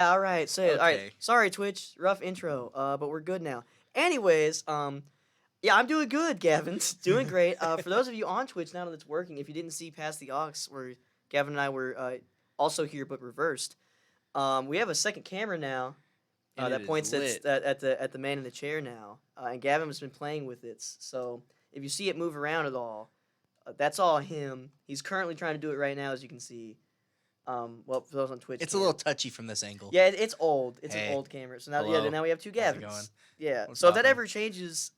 All right. So, all right. Okay. Sorry, Twitch. Rough intro. But we're good now. Anyways, yeah, I'm doing good, Gavin. Doing great. For those of you on Twitch, now that it's working, if you didn't see past the aux, where Gavin and I were also here but reversed, we have a second camera now And it that is points lit. at the man in the chair now, and Gavin has been playing with it. So if you see it move around at all, that's all him. He's currently trying to do it right now, as you can see. Well, for those on Twitch, It's a little touchy from this angle. yeah, it's old. It's an Hey. old camera. So now, Hello. then now we have two How's it Gavins. going? Yeah. What's So if that poppin'? ever changes,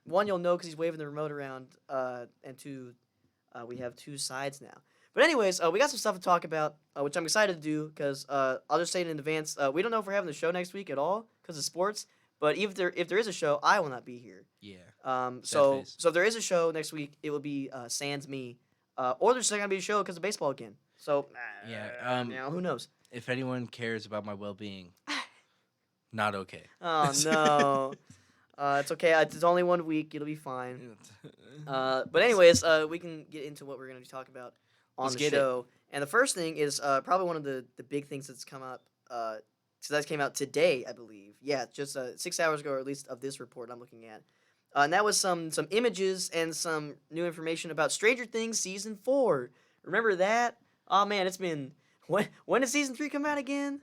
one you'll know because he's waving the remote around, and two, we have two sides now. But anyways, we got some stuff to talk about, which I'm excited to do because I'll just say it in advance. We don't know if we're having the show next week at all because of sports. But if there is a show, I will not be here. Yeah. So face. if there is a show next week, it will be sans me, or there's not gonna be a show because of baseball again. So Yeah. you know, who knows? If anyone cares about my well-being, not okay. Oh no. It's okay. It's only 1 week. It'll be fine. But anyways, we can get into what we're gonna be talking about on Let's the get it. show. And the first thing is probably one of the big things that's come up. So that came out today, I believe. Yeah, just 6 hours ago, or at least of this report I'm looking at. And that was some images and some new information about Stranger Things season 4. Remember that? Oh man, it's been when did season 3 come out again?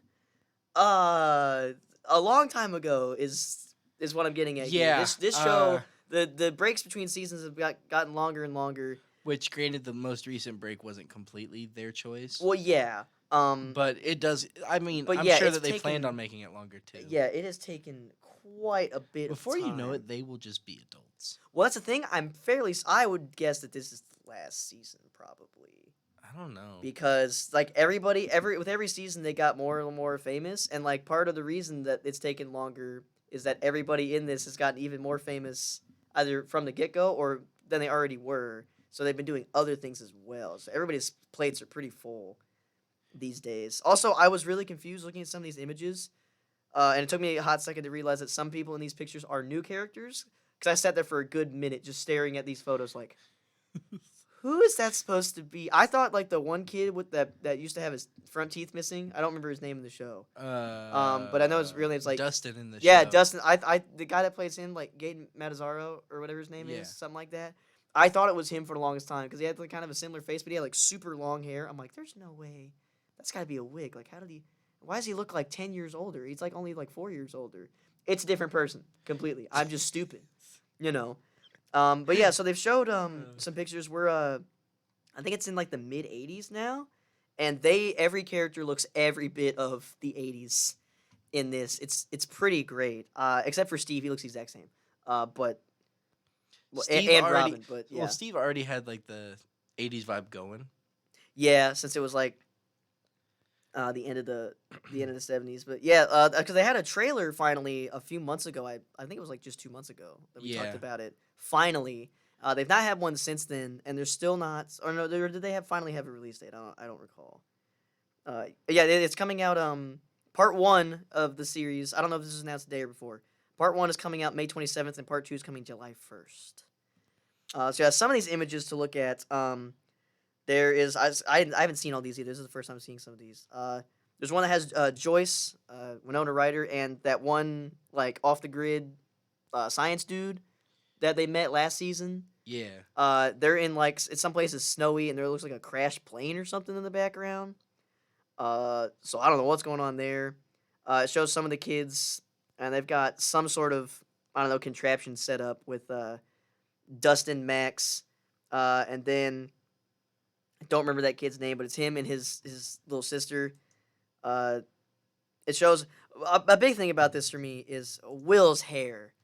A long time ago is what I'm getting at. Yeah, Here. This show, the breaks between seasons have gotten longer and longer. Which, granted, the most recent break wasn't completely their choice. Well, yeah. But it does. I mean, But I'm yeah, sure it's that they planned taken- on making it longer too. Yeah, it has taken quite a bit. Before of time. you know it, they will just be adults. Well, that's the thing. I would guess that this is the last season, probably. I don't know. Because like with every season they got more and more famous, and like part of the reason that it's taken longer is that everybody in this has gotten even more famous either from the get-go or than they already were. So they've been doing other things as well. So everybody's plates are pretty full these days. Also, I was really confused looking at some of these images, and it took me a hot second to realize that some people in these pictures are new characters. Because I sat there for a good minute just staring at these photos like, who is that supposed to be? I thought like the one kid with that used to have his front teeth missing. I don't remember his name in the show. But I know his real name's like Dustin in the yeah, show. Dustin. I the guy that plays him, like Gaten Matazzaro or whatever his name Yeah. is, something like that. I thought it was him for the longest time because he had like kind of a similar face, but he had like super long hair. I'm like, there's no way. That's got to be a wig. Like, how did he? Why does he look like 10 years older? He's like only like 4 years older. It's a different person completely. I'm just stupid, you know. But yeah, so they've showed some pictures where I think it's in like the mid 80s now, and every character looks every bit of the 80s in this. It's pretty great. Except for Steve, he looks the exact same. But Steve and already- Robin, but yeah. Well, Steve already had like the '80s vibe going. Yeah, since it was like the end of the 70s, but yeah, because they had a trailer finally a few months ago. I think it was like just 2 months ago that we Yeah. talked about it. Finally, they've not had one since then, and they're still not. Or no, did they finally have a release date? I don't recall. Yeah, it's coming out. Part 1 of the series. I don't know if this was announced today or before. Part 1 is coming out May 27th, and Part 2 is coming July 1st. So yeah, some of these images to look at. There is I haven't seen all these either. This is the first time I'm seeing some of these. There's one that has Joyce, Winona Ryder, and that one like off the grid science dude that they met last season. Yeah. They're in like it's some place is snowy and there looks like a crashed plane or something in the background. So I don't know what's going on there. It shows some of the kids and they've got some sort of I don't know contraption set up with Dustin, Max, and then. I don't remember that kid's name, but it's him and his little sister. It shows a big thing about this for me is Will's hair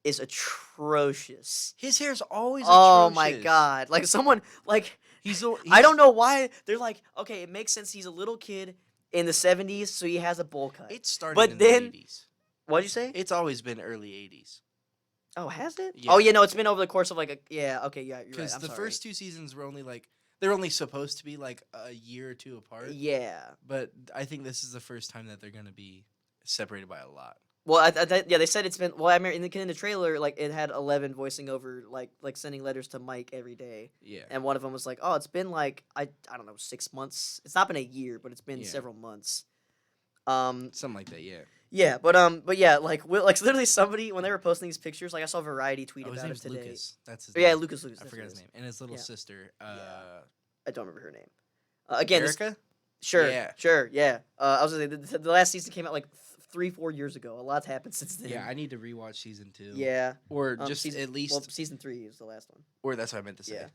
is atrocious. His hair's always Oh my atrocious. god! Like someone like He's I don't know why they're like okay, it makes sense. He's a little kid in the 70s, so he has a bowl cut. It started But in then- the '80s. What'd you say? It's always been early '80s. Oh, has it? Yeah. Oh yeah, no, it's been over the course of like a yeah. Okay, yeah, you're right. Because I'm the sorry. first 2 seasons were only like they're only supposed to be like a year or 2 apart. Yeah. But I think this is the first time that they're gonna be separated by a lot. Well, yeah, they said it's been. Well, I mean, in the trailer, like it had 11 voicing over, like sending letters to Mike every day, Yeah. and one of them was like, "Oh, it's been like I don't know 6 months. It's not been a year, but it's been Yeah. several months." Something like that, yeah. Yeah, but yeah, like literally somebody when they were posting these pictures, like I saw Variety tweet Oh, his about it name's today. Lucas. That's his Yeah, name. Lucas. I That's forgot what his it is. name. And his little Yeah. sister. I don't remember her name. Again, Erica? sure, Yeah. sure, yeah. I was gonna say the last season came out like 3-4 years ago. A lot's happened since then. Yeah, I need to rewatch season 2. Yeah. Or just season, at least. well, season 3 is the last one. Or that's what I meant to say. Yeah.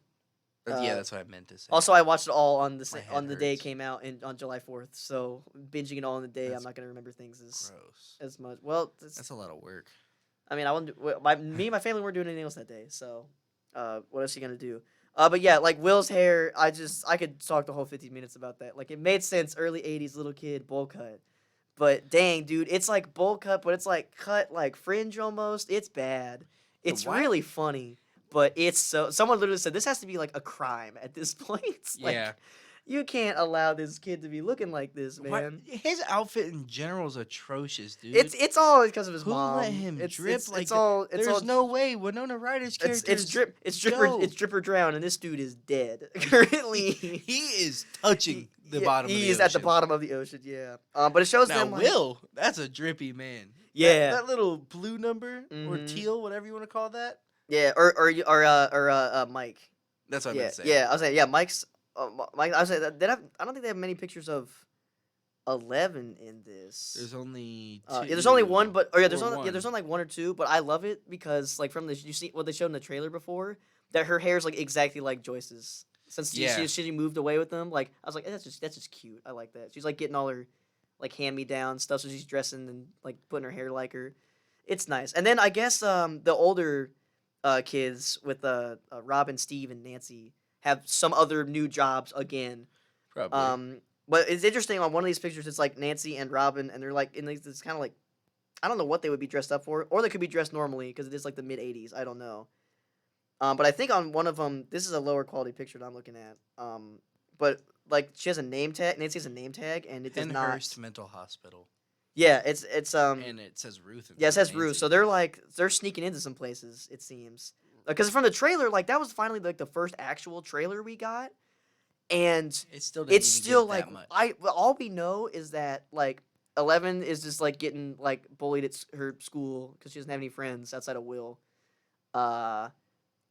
Yeah, that's what I meant to say. Also, I watched it all on the My head on the day it hurts. came out on July 4th. So binging it all in the day, That's I'm not gonna remember things Gross. as much. Well, That's a lot of work. I mean, I wouldn't. Me and my family weren't doing anything else that day. So, what else are you gonna do? But yeah, like Will's hair, I could talk the whole 15 minutes about that. Like it made sense, early 80s little kid bowl cut. But dang, dude, it's like bowl cut, but it's like cut like fringe almost. It's bad. It's What? really funny, but it's so. Someone literally said this has to be like a crime at this point. Like, Yeah. you can't allow this kid to be looking like this, What? man. His outfit in general is atrocious, dude. It's all because of his Who mom. let him drip it's, like it's all. It's There's all, no way Winona Ryder's character It's drip. It's dripper. It's dripper drown, and this dude is dead currently. He is touching the bottom of the ocean. He is at the bottom of the ocean. Yeah. But it shows Now, them like, Will, that's a drippy man. Yeah. That little blue number or Mhm. teal, whatever you want to call that. Yeah, or Mike. That's what I Yeah, meant to say. yeah. I was saying, yeah, Mike's. Mike. I was saying I don't think they have many pictures of 11 in this. There's only two. Yeah, there's only one, but there's or only one. there's only like one or two, but I love it because like from you see what they showed in the trailer before that her hair's like exactly like Joyce's. Since she moved away with them, like I was like, that's just cute. I like that. She's like getting all her like hand me down stuff, so she's dressing and like putting her hair like her. It's nice. And then I guess the older kids with Robin, Steve, and Nancy have some other new jobs again. Probably. But it's interesting on one of these pictures. It's like Nancy and Robin, and they're like in these. It's kind of like I don't know what they would be dressed up for, or they could be dressed normally because it is like the mid '80s. I don't know. But I think on one of them, this is a lower quality picture that I'm looking at. But like she has a name tag. Nancy has a name tag, and it does not. Penhurst Mental Hospital. Yeah, it's And it says Ruth. Yeah, it says Nancy. Ruth. So they're sneaking into some places. It seems because from the trailer, like that was finally like the first actual trailer we got, and It still. it's still like that much. all we know is that like 11 is just like getting like bullied at her school because she doesn't have any friends outside of Will,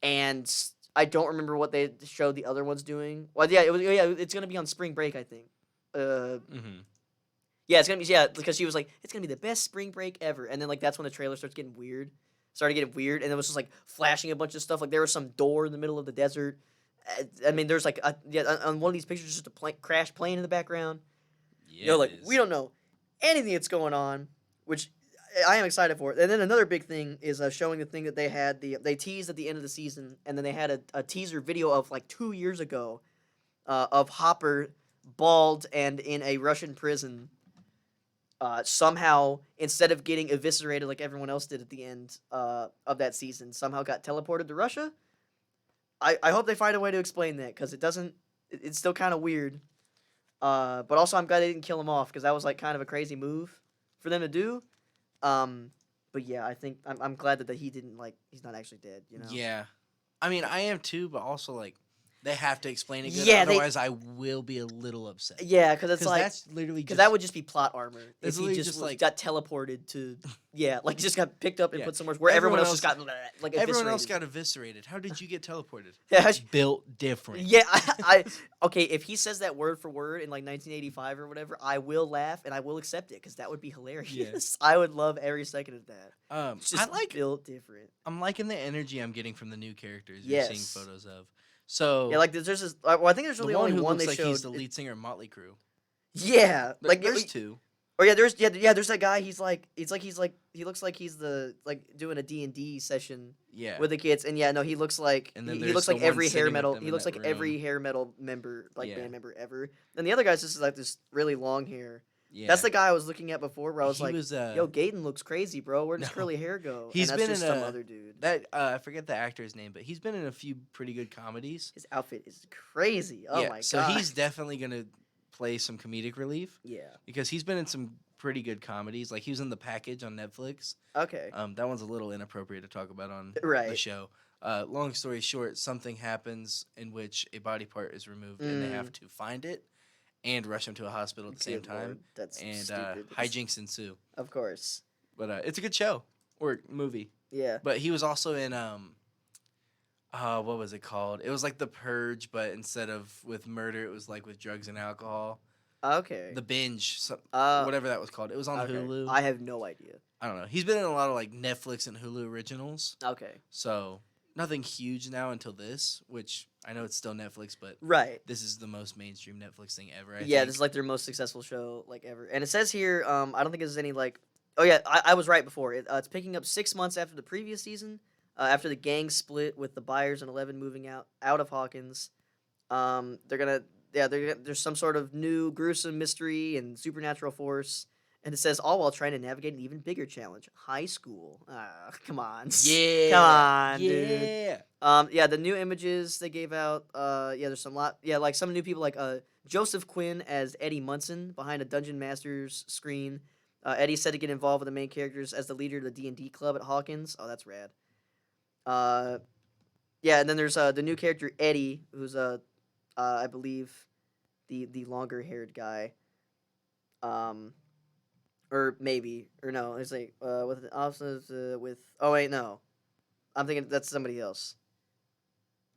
and I don't remember what they showed the other ones doing. Well, yeah, it's gonna be on spring break, I think. Mm-hmm. Yeah, it's gonna be because she was like it's gonna be the best spring break ever, and then like that's when the trailer started getting weird, and it was just like flashing a bunch of stuff. Like there was some door in the middle of the desert. I mean, there's like on one of these pictures just a crash plane in the background. Yeah. Like we don't know anything that's going on, which I am excited for. And then another big thing is showing the thing that they had they teased at the end of the season, and then they had a teaser video of like 2 years ago, of Hopper bald and in a Russian prison. Somehow, instead of getting eviscerated like everyone else did at the end of that season, somehow got teleported to Russia. I hope they find a way to explain that because it's still kind of weird. But also, I'm glad they didn't kill him off because that was like kind of a crazy move for them to do. But yeah, I think I'm glad that he's not actually dead. You know. Yeah. I mean, I am too, but also like they have to explain it good. Yeah, Otherwise, I will be a little upset. Yeah, because it's like that's literally because that would just be plot armor That's if he literally just like got teleported to like just got picked up and Yeah. put somewhere where everyone Everyone else just got like everyone else eviscerated. got eviscerated. How did you get teleported? Yeah, Built different. yeah. I okay. If he says that word for word in like 1985 or whatever, I will laugh and I will accept it because that would be hilarious. I would love every second of that. It's just I like. built different. I'm liking the energy I'm getting from the new characters Yes. you're seeing photos of. So Yeah, like there's this. Well, I think there's the really one only who one looks they like showed. he's the lead singer of Motley Crue. Yeah, like There's two. Or yeah, there's that guy. He looks like he's the doing a D&D session Yeah. with the kids, and yeah, no, he looks like And then he there's looks the like one every sitting hair with metal. them He in looks that like every room. hair metal member, Yeah. band member ever. And the other guy's just like this really long hair. Yeah. That's the guy I was looking at before, where I was He like, was, "Yo, Gaten looks crazy, bro. Where does No. curly hair go?" He's and that's been just in some a- other dude. That I forget the actor's name, but he's been in a few pretty good comedies. His outfit is crazy. Oh yeah, my so god. he's definitely gonna play some comedic relief yeah. because he's been in some pretty good comedies. Like he was in The Package on Netflix. Okay. That one's a little inappropriate to talk about on the Right. show. Long story short, something happens in which a body part is removed and they have to find it. and rush him to a hospital at the same Good time. Lord, that's And stupid. hijinks ensue. Of course. But it's a good show or movie. Yeah. But he was also in what was it called? It was like The Purge, but instead of with murder, it was like with drugs and alcohol. Okay. The Binge, Uh, whatever that was called. It was on okay. Hulu. I have no idea. I don't know. He's been in a lot of like Netflix and Hulu originals. Okay. So nothing huge now until this, which I know it's still Netflix, but Right. this is the most mainstream Netflix thing ever. I Yeah, think. this is like their most successful show like ever. And it says here, I don't think there's any like. Oh yeah, I was right before. It's picking up 6 months after the previous season, after the gang split with the Byers and 11 moving out of Hawkins. There's some sort of new gruesome mystery and supernatural force, and it says all while trying to navigate an even bigger challenge: high school. Come on, Yeah. come on, dude. Yeah. The new images they gave out. There's some lot. Yeah, like some new people like Joseph Quinn as Eddie Munson behind a Dungeon Master's screen. Eddie's said to get involved with the main characters as the leader of the D&D club at Hawkins. Oh, that's rad. And then there's the new character Eddie, who's I believe the longer haired guy. Or maybe no, it's like with officers with. Oh wait, no, I'm thinking that's somebody else.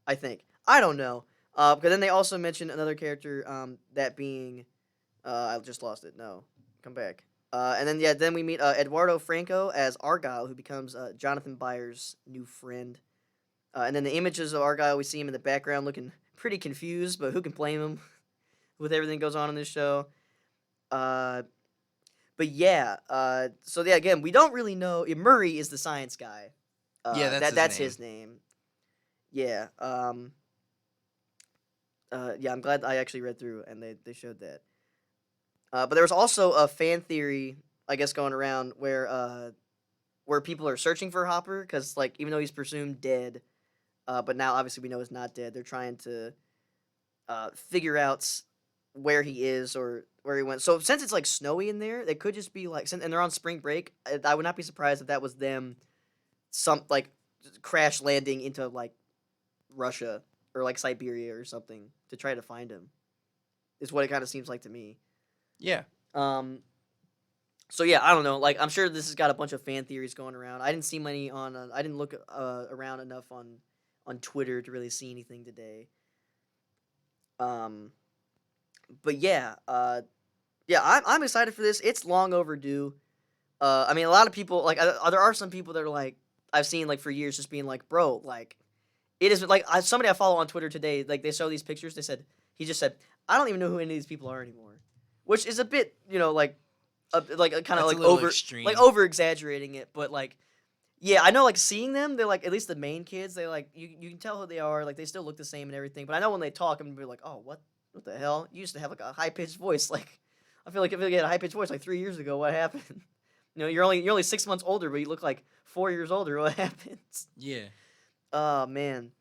I think I don't know. Because then they also mentioned another character. That being, I just lost it. No, come back. And then we meet Eduardo Franco as Argyle, who becomes Jonathan Byers' new friend. And then the images of Argyle, we see him in the background looking pretty confused, but who can blame him with everything that goes on in this show? But yeah, again, we don't really know. Murray is the science guy. That's his name. Yeah. I'm glad I actually read through and they showed that. But there was also a fan theory, I guess, going around where people are searching for Hopper because, like, even though he's presumed dead, but now obviously we know he's not dead. They're trying to figure out where he is or where he went. So since it's like snowy in there, they could just be like, and they're on spring break. I would not be surprised if that was them, crash landing into like Russia or like Siberia or something to try to find him. Is what it kind of seems like to me. Yeah. So yeah, I don't know. Like, I'm sure this has got a bunch of fan theories going around. I didn't see many on. I didn't look around enough on Twitter to really see anything today. But yeah, I'm excited for this. It's long overdue. I mean, a lot of people like. There are some people that are like I've seen like for years just being like, bro, like it is like somebody I follow on Twitter today. Like they show these pictures. He just said, I don't even know who any of these people are anymore. Which is a bit, like kind of like over exaggerating it, but like, yeah, I know like seeing them, they're like at least the main kids, they like you can tell who they are, like they still look the same and everything. But I know when they talk, I'm gonna be like, oh, what the hell? You used to have like a high pitched voice. Like I feel like if you had a high pitched voice like 3 years ago, what happened? You're only 6 months older, but you look like 4 years older. What happens? Yeah. Oh man.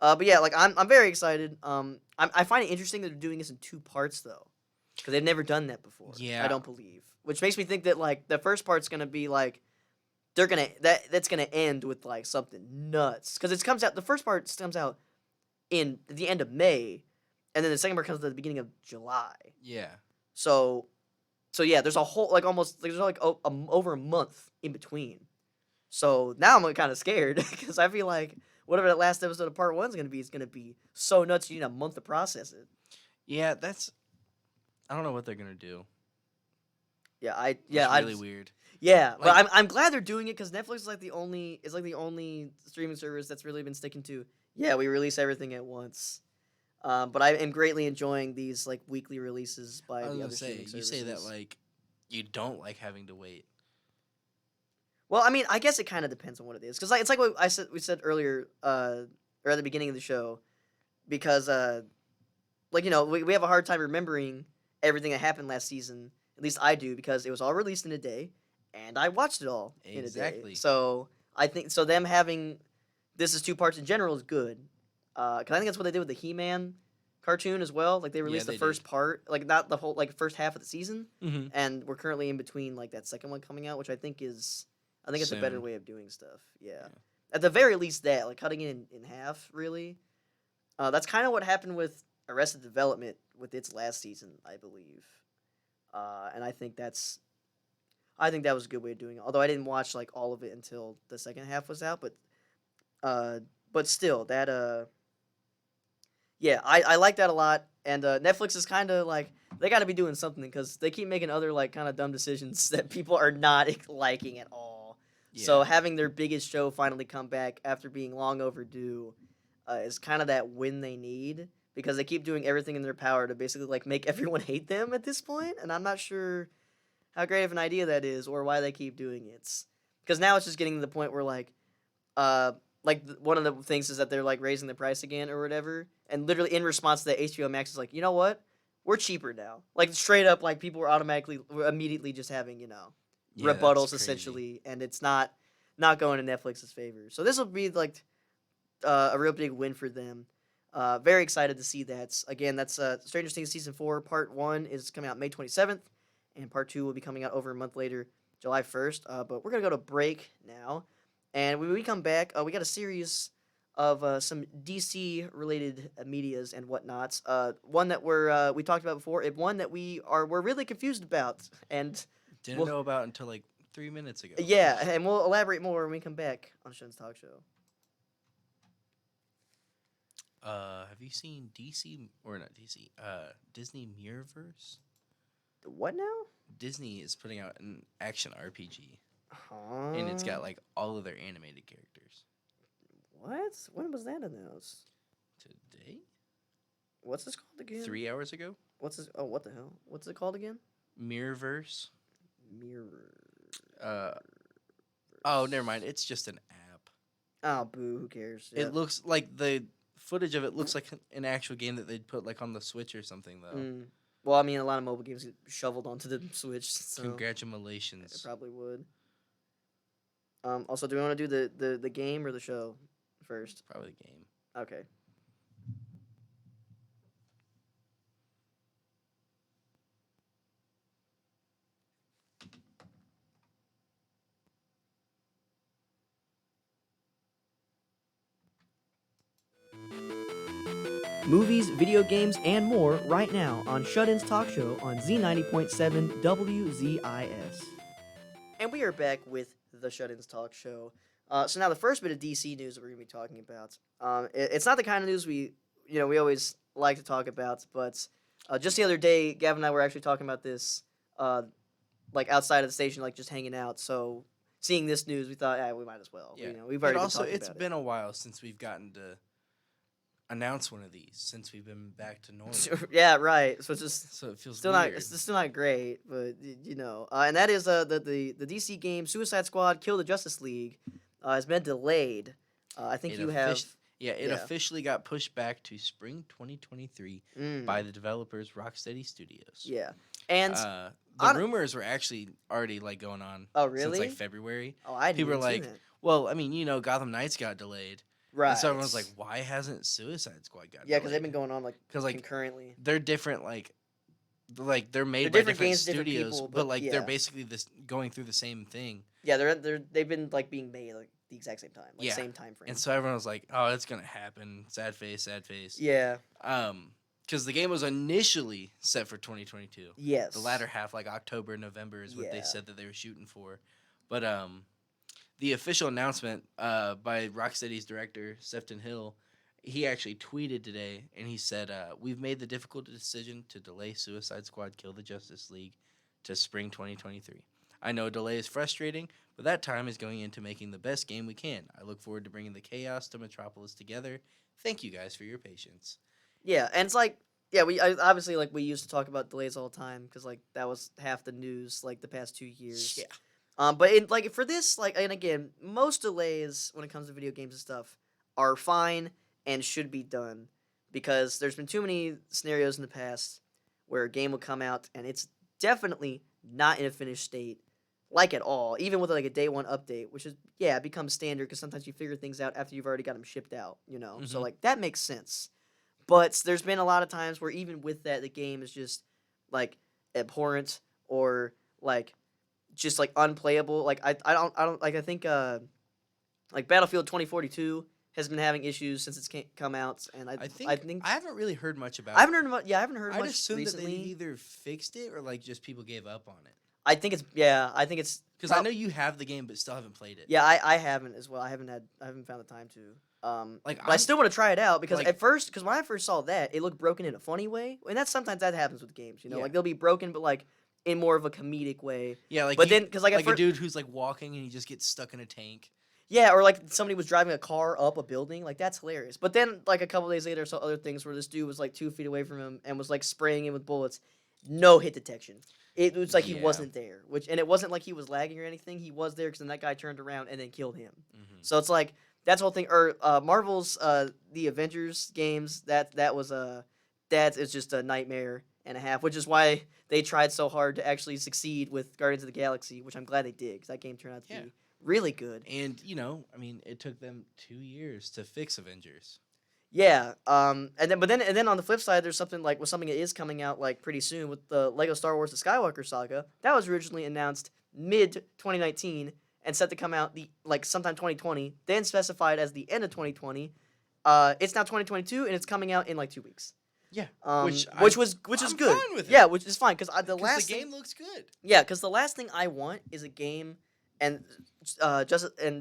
But yeah, like I'm very excited. I find it interesting that they're doing this in 2 parts though. Because they've never done that before. Yeah. I don't believe. Which makes me think that, like, the first part's going to be, like, that's going to end with, like, something nuts. Because the first part comes out in the end of May, and then the second part comes at the beginning of July. Yeah. So yeah, there's a whole, like, over a month in between. So now I'm kind of scared, because I feel like whatever that last episode of part 1 is going to be so nuts you need a month to process it. Yeah, I don't know what they're gonna do. Yeah, it's really weird. Yeah, but I'm glad they're doing it because Netflix is like the only streaming service that's really been sticking to. Yeah, we release everything at once. But I am greatly enjoying these like weekly releases by the other streaming services. You say that like you don't like having to wait. Well, I mean, I guess it kind of depends on what it is because it's like what we said earlier, or at the beginning of the show, because we have a hard time remembering everything that happened last season. At least I do, because it was all released in a day, and I watched it all in a day. So I think them having this as 2 parts in general is good. Because I think that's what they did with the He-Man cartoon as well. Like they released the first part, like not the whole like first half of the season, and we're currently in between like that second one coming out, which I think it's a better way of doing stuff. Yeah. At the very least, that like cutting it in half really. That's kind of what happened with Arrested Development with its last season, I believe. And I think that was a good way of doing it. Although I didn't watch like all of it until the second half was out, but still that yeah, I like that a lot. And Netflix is kind of like they got to be doing something because they keep making other like kind of dumb decisions that people are not liking at all. Yeah. So having their biggest show finally come back after being long overdue is kind of that win they need because they keep doing everything in their power to basically like make everyone hate them at this point, and I'm not sure how great of an idea that is or why they keep doing it. Because now it's just getting to the point where one of the things is that they're like raising the price again or whatever, and literally in response to that, HBO Max is like, you know what, we're cheaper now. Like straight up, like people are immediately just having rebuttals essentially, and it's not going to Netflix's favor. So this will be like a real big win for them. Very excited to see that. Again, that's Stranger Things Season 4, Part 1 is coming out May 27th, and Part 2 will be coming out over a month later, July 1st. But we're going to go to break now, and when we come back, we got a series of some DC-related medias and whatnots. One that we talked about before, and one that we're really confused about, and didn't know about until like 3 minutes ago. Yeah, and we'll elaborate more when we come back on Shun's Talk Show. Have you seen DC or not DC? Disney Mirrorverse? The what now? Disney is putting out an action RPG, Huh? and it's got like all of their animated characters. What? When was that announced? Today? What's this called again? 3 hours ago? What's this? Oh, what the hell? What's it called again? Mirrorverse. Mirror. Oh, never mind. It's just an app. Oh, boo! Who cares? Yep. It looks like the footage of it looks like an actual game that they'd put like on the Switch or something though. Well, I mean, a lot of mobile games get shoveled onto the Switch. So Congratulations. it probably would. Also, do we want to do the game or the show first? Probably the game. Okay. Movies, video games, and more right now on Shut-In's Talk Show on Z90.7 WZIS. And we are back with the Shut-In's Talk Show. So now the first bit of DC news that we're going to be talking about. It's not the kind of news we always like to talk about, but just the other day, Gavin and I were actually talking about this, like outside of the station, like just hanging out. So seeing this news, we thought, we might as well. Yeah. We've already It's been a while since we've gotten to announce one of these since we've been back to normal. Yeah, right. So it feels still weird. it's still not great, but and that is the DC game Suicide Squad: Kill the Justice League has been delayed. I think it officially got pushed back to spring 2023 by the developers Rocksteady Studios. Yeah, and the rumors were actually already like going on. Oh, really? Since like February. Oh, I didn't. People were like, well, I mean, Gotham Knights got delayed. Right. And so everyone's like, why hasn't Suicide Squad got delayed? Yeah, because they've been going on like concurrently. They're different, like they're made by different games, studios, different people, but like they're basically going through the same thing. Yeah, they've been like being made like the exact same time, like same time frame. And so everyone was like, oh, it's gonna happen. Sad face, sad face. Yeah. Because the game was initially set for 2022. Yes. The latter half, like October, November, is what they said that they were shooting for. But the official announcement by Rocksteady's director, Sefton Hill, he actually tweeted today, and he said, we've made the difficult decision to delay Suicide Squad Kill the Justice League to spring 2023. I know a delay is frustrating, but that time is going into making the best game we can. I look forward to bringing the chaos to Metropolis together. Thank you guys for your patience. Yeah, and it's like, obviously, like, we used to talk about delays all the time, because, like, that was half the news, like, the past 2 years. Yeah. But for this, like, and again, most delays when it comes to video games and stuff are fine and should be done, because there's been too many scenarios in the past where a game will come out and it's definitely not in a finished state, like at all, even with like a day one update, which is, it becomes standard because sometimes you figure things out after you've already got them shipped out, Mm-hmm. So like that makes sense. But there's been a lot of times where even with that, the game is just like abhorrent or like just like unplayable. Like I don't like, I think like Battlefield 2042 has been having issues since it's come out, and I think I haven't really heard much about I haven't it. heard much. Yeah, I haven't heard I'd much assume that they recently. either fixed it or like just people gave up on it. I think it's Because I know you have the game but still haven't played it. Yeah, I haven't as well. I haven't found the time to. Like, but I still want to try it out because like- at first, because when I first saw that, it looked broken in a funny way, and that's sometimes that happens with games. You know, Yeah. like they'll be broken, but like in more of a comedic way. Yeah, like But then, because like, like a dude who's like walking and he just gets stuck in a tank. yeah, or like somebody was driving a car up a building, like that's hilarious. But then, like a couple days later, I saw other things where this dude was like 2 feet away from him and was like spraying him with bullets, no hit detection. It was like he Yeah. wasn't there, and it wasn't like he was lagging or anything. He was there because then that guy turned around and then killed him. Mm-hmm. So it's like that's the whole thing. Or Marvel's the Avengers games that was it's just a nightmare and a half, which is why they tried so hard to actually succeed with Guardians of the Galaxy, which I'm glad they did because that game turned out to be really good. And I mean, it took them 2 years to fix Avengers. Yeah, and then on the flip side, there's something that is coming out like pretty soon with the Lego Star Wars: The Skywalker Saga. That was originally announced mid 2019 and set to come out sometime 2020. Then specified as the end of 2020. It's now 2022 and it's coming out in like 2 weeks. Yeah, Which I'm is good. fine with it. Yeah, which is fine because the game looks good. Yeah, because the last thing I want is a game, and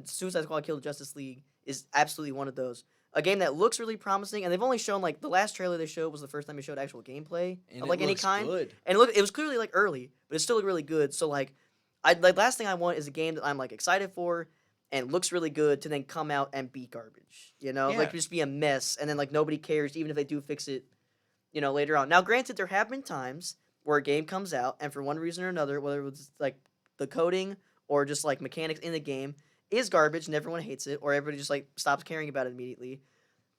Suicide Squad: Kill the Justice League is absolutely one of those. A game that looks really promising, and they've only shown the last trailer they showed was the first time they showed actual gameplay And of it any looks kind. good. And it was clearly early, but it still looked really good. So last thing I want is a game that I'm excited for and looks really good to then come out and be garbage. You know, Yeah. just be a mess, and then nobody cares even if they do fix it. Later on. Now, granted, there have been times where a game comes out, and for one reason or another, whether it was the coding or just mechanics in the game, is garbage and everyone hates it, or everybody just stops caring about it immediately.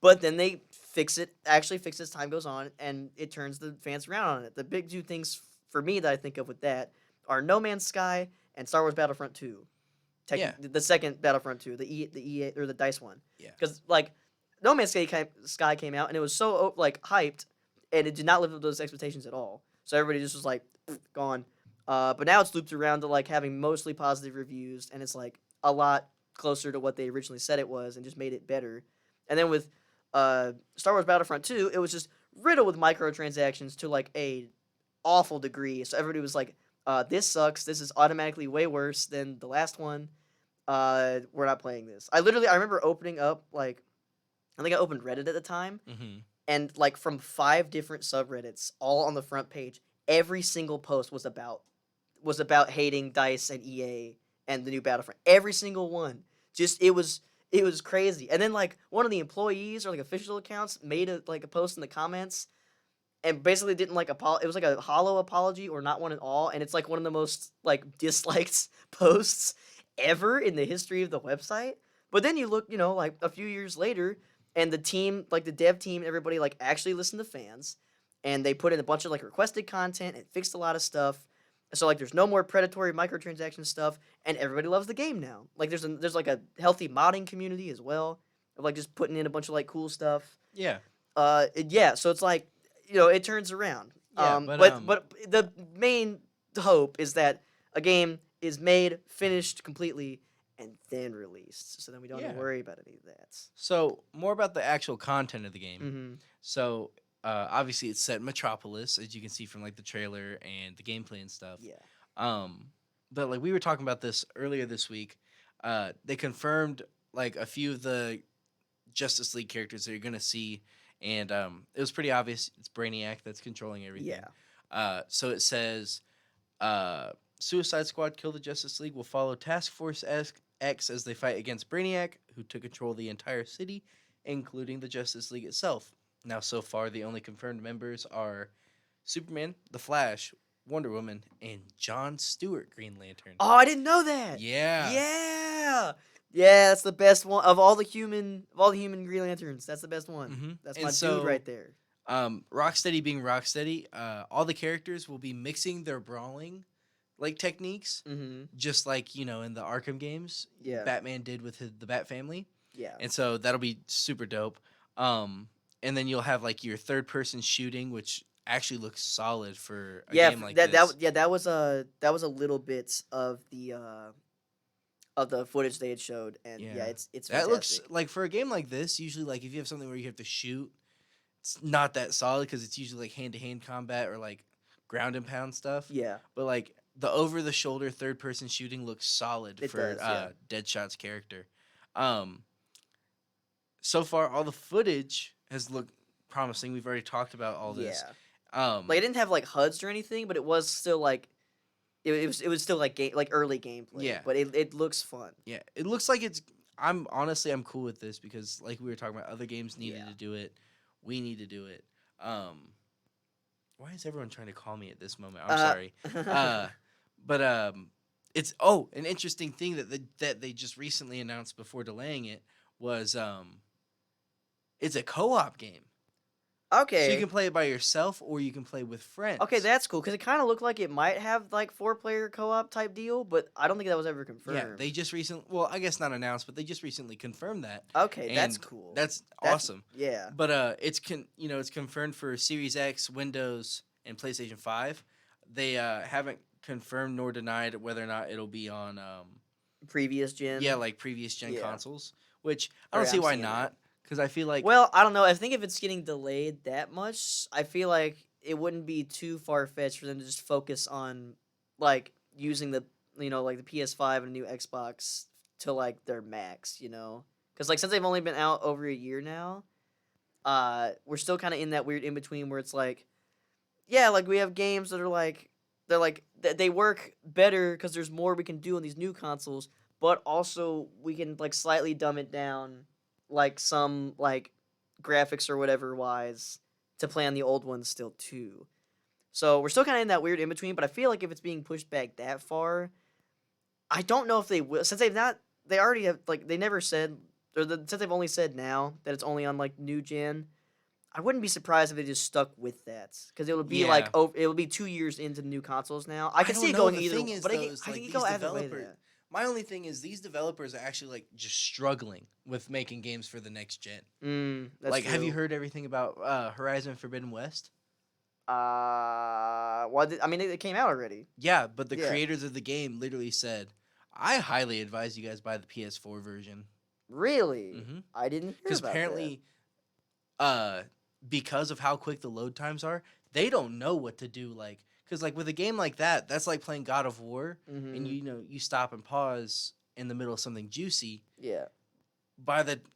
But then they fix it as time goes on, and it turns the fans around on it. The big two things for me that I think of with that are No Man's Sky and Star Wars Battlefront 2. The second Battlefront 2, the EA or the DICE one. Yeah. Because No Man's Sky came out and it was so hyped, and it did not live up to those expectations at all. So everybody just was gone. But now it's looped around to having mostly positive reviews, and it's a lot closer to what they originally said it was, and just made it better. And then with Star Wars Battlefront 2, it was just riddled with microtransactions to a awful degree. So everybody was this sucks. This is automatically way worse than the last one. We're not playing this. I remember opening up I think I opened Reddit at the time, Mm-hmm. and from 5 different subreddits, all on the front page, every single post was about hating DICE and EA and the new Battlefront. Every single one. Just it was crazy. And then one of the employees or official accounts made a post in the comments and basically didn't it was a hollow apology or not one at all, and it's one of the most disliked posts ever in the history of the website. But then you look, a few years later, and the team, the dev team, everybody actually listened to fans, and they put in a bunch of requested content and fixed a lot of stuff. So there's no more predatory microtransaction stuff, and everybody loves the game now. There's a healthy modding community as well of just putting in a bunch of cool stuff. Yeah. So it's it turns around. Yeah, but the main hope is that a game is made, finished completely, and then released, so then we don't have to worry about any of that. So more about the actual content of the game. Mm-hmm. So obviously it's set in Metropolis, as you can see from the trailer and the gameplay and stuff. Yeah. But we were talking about this earlier this week. They confirmed a few of the Justice League characters that you're gonna see, and it was pretty obvious it's Brainiac that's controlling everything. Yeah. So it says, Suicide Squad: Kill the Justice League will follow Task Force X as they fight against Brainiac, who took control of the entire city, including the Justice League itself. Now, so far, the only confirmed members are Superman, The Flash, Wonder Woman, and Jon Stewart, Green Lantern. Oh, I didn't know that. Yeah. Yeah. Yeah, that's the best one of all the human Green Lanterns. That's the best one. Mm-hmm. That's my dude right there. Rocksteady being Rocksteady, all the characters will be mixing their brawling techniques, Mm-hmm. just in the Arkham games. Yeah. Batman did with the Bat Family. Yeah. And so that'll be super dope. And then you'll have your third person shooting, which actually looks solid for a game like this. That was a little bit of the of the footage they had showed, and Yeah. it's That looks fantastic. like for a game like this. Usually, like if you have something where you have to shoot, it's not that solid because it's usually like hand to hand combat or like ground and pound stuff. Yeah, But like the over the shoulder third person shooting looks solid it for does. Yeah. Deadshot's character. Um, so far all the footage has looked promising. We've already talked about all this. Yeah. Um, Like it didn't have like HUDs or anything, but it was still like it was still like like early gameplay. Yeah. But it looks fun. yeah, it looks like it's. I'm honestly I'm cool with this because like we were talking about, other games needed Yeah. to do it. We need to do it. Why is everyone trying to call me at this moment? I'm sorry. But it's an interesting thing that they just recently announced before delaying it was it's a co-op game. Okay. So you can play it by yourself or you can play with friends. Okay, that's cool because it kind of looked like it might have like 4-player co-op type deal, but I don't think that was ever confirmed. Yeah, they just recently. Well, I guess not announced, but they just recently confirmed that. Okay, that's And cool. That's That's- awesome. Yeah. But it's it's confirmed for Series X, Windows, and PlayStation 5. They haven't confirmed nor denied whether or not it'll be on Previous gen. like previous gen Yeah. consoles, which I Oh, don't yeah, see I'm why seeing not, because I feel like Well, I don't know. I think if it's getting delayed that much, I feel like it wouldn't be too far fetched for them to just focus on like using the like the PS5 and a new Xbox to like their max, because like since they've only been out over a year now, we're still kind of in that weird in between where it's like, yeah, like we have games that are like they work better because there's more we can do on these new consoles, but also we can like slightly dumb it down, like some like graphics or whatever wise, to play on the old ones still too. So we're still kind of in that weird in between, but I feel like if it's being pushed back that far, I don't know if they will, since they already have like they never said since they've only said now that it's only on like new gen. I wouldn't be surprised if they just stuck with that because it would be like Yeah. it would be 2 years into the new consoles now. I could don't see it know. going The either, thing is, but though, I is, think like, it go these either way. developer- My only thing is these developers are actually like just struggling with making games for the next gen. That's Like, have you true. heard everything about Horizon Forbidden West? Well, I mean, it came out already. Yeah, but the Yeah. creators of the game literally said, "I highly advise you guys buy the PS4 version." Really? Mhm. I didn't hear Because about apparently, because of how quick the load times are, they don't know what to do. Like, because like with a game like that, that's like playing God of War, that. and you stop and pause in the middle of something juicy. Yeah.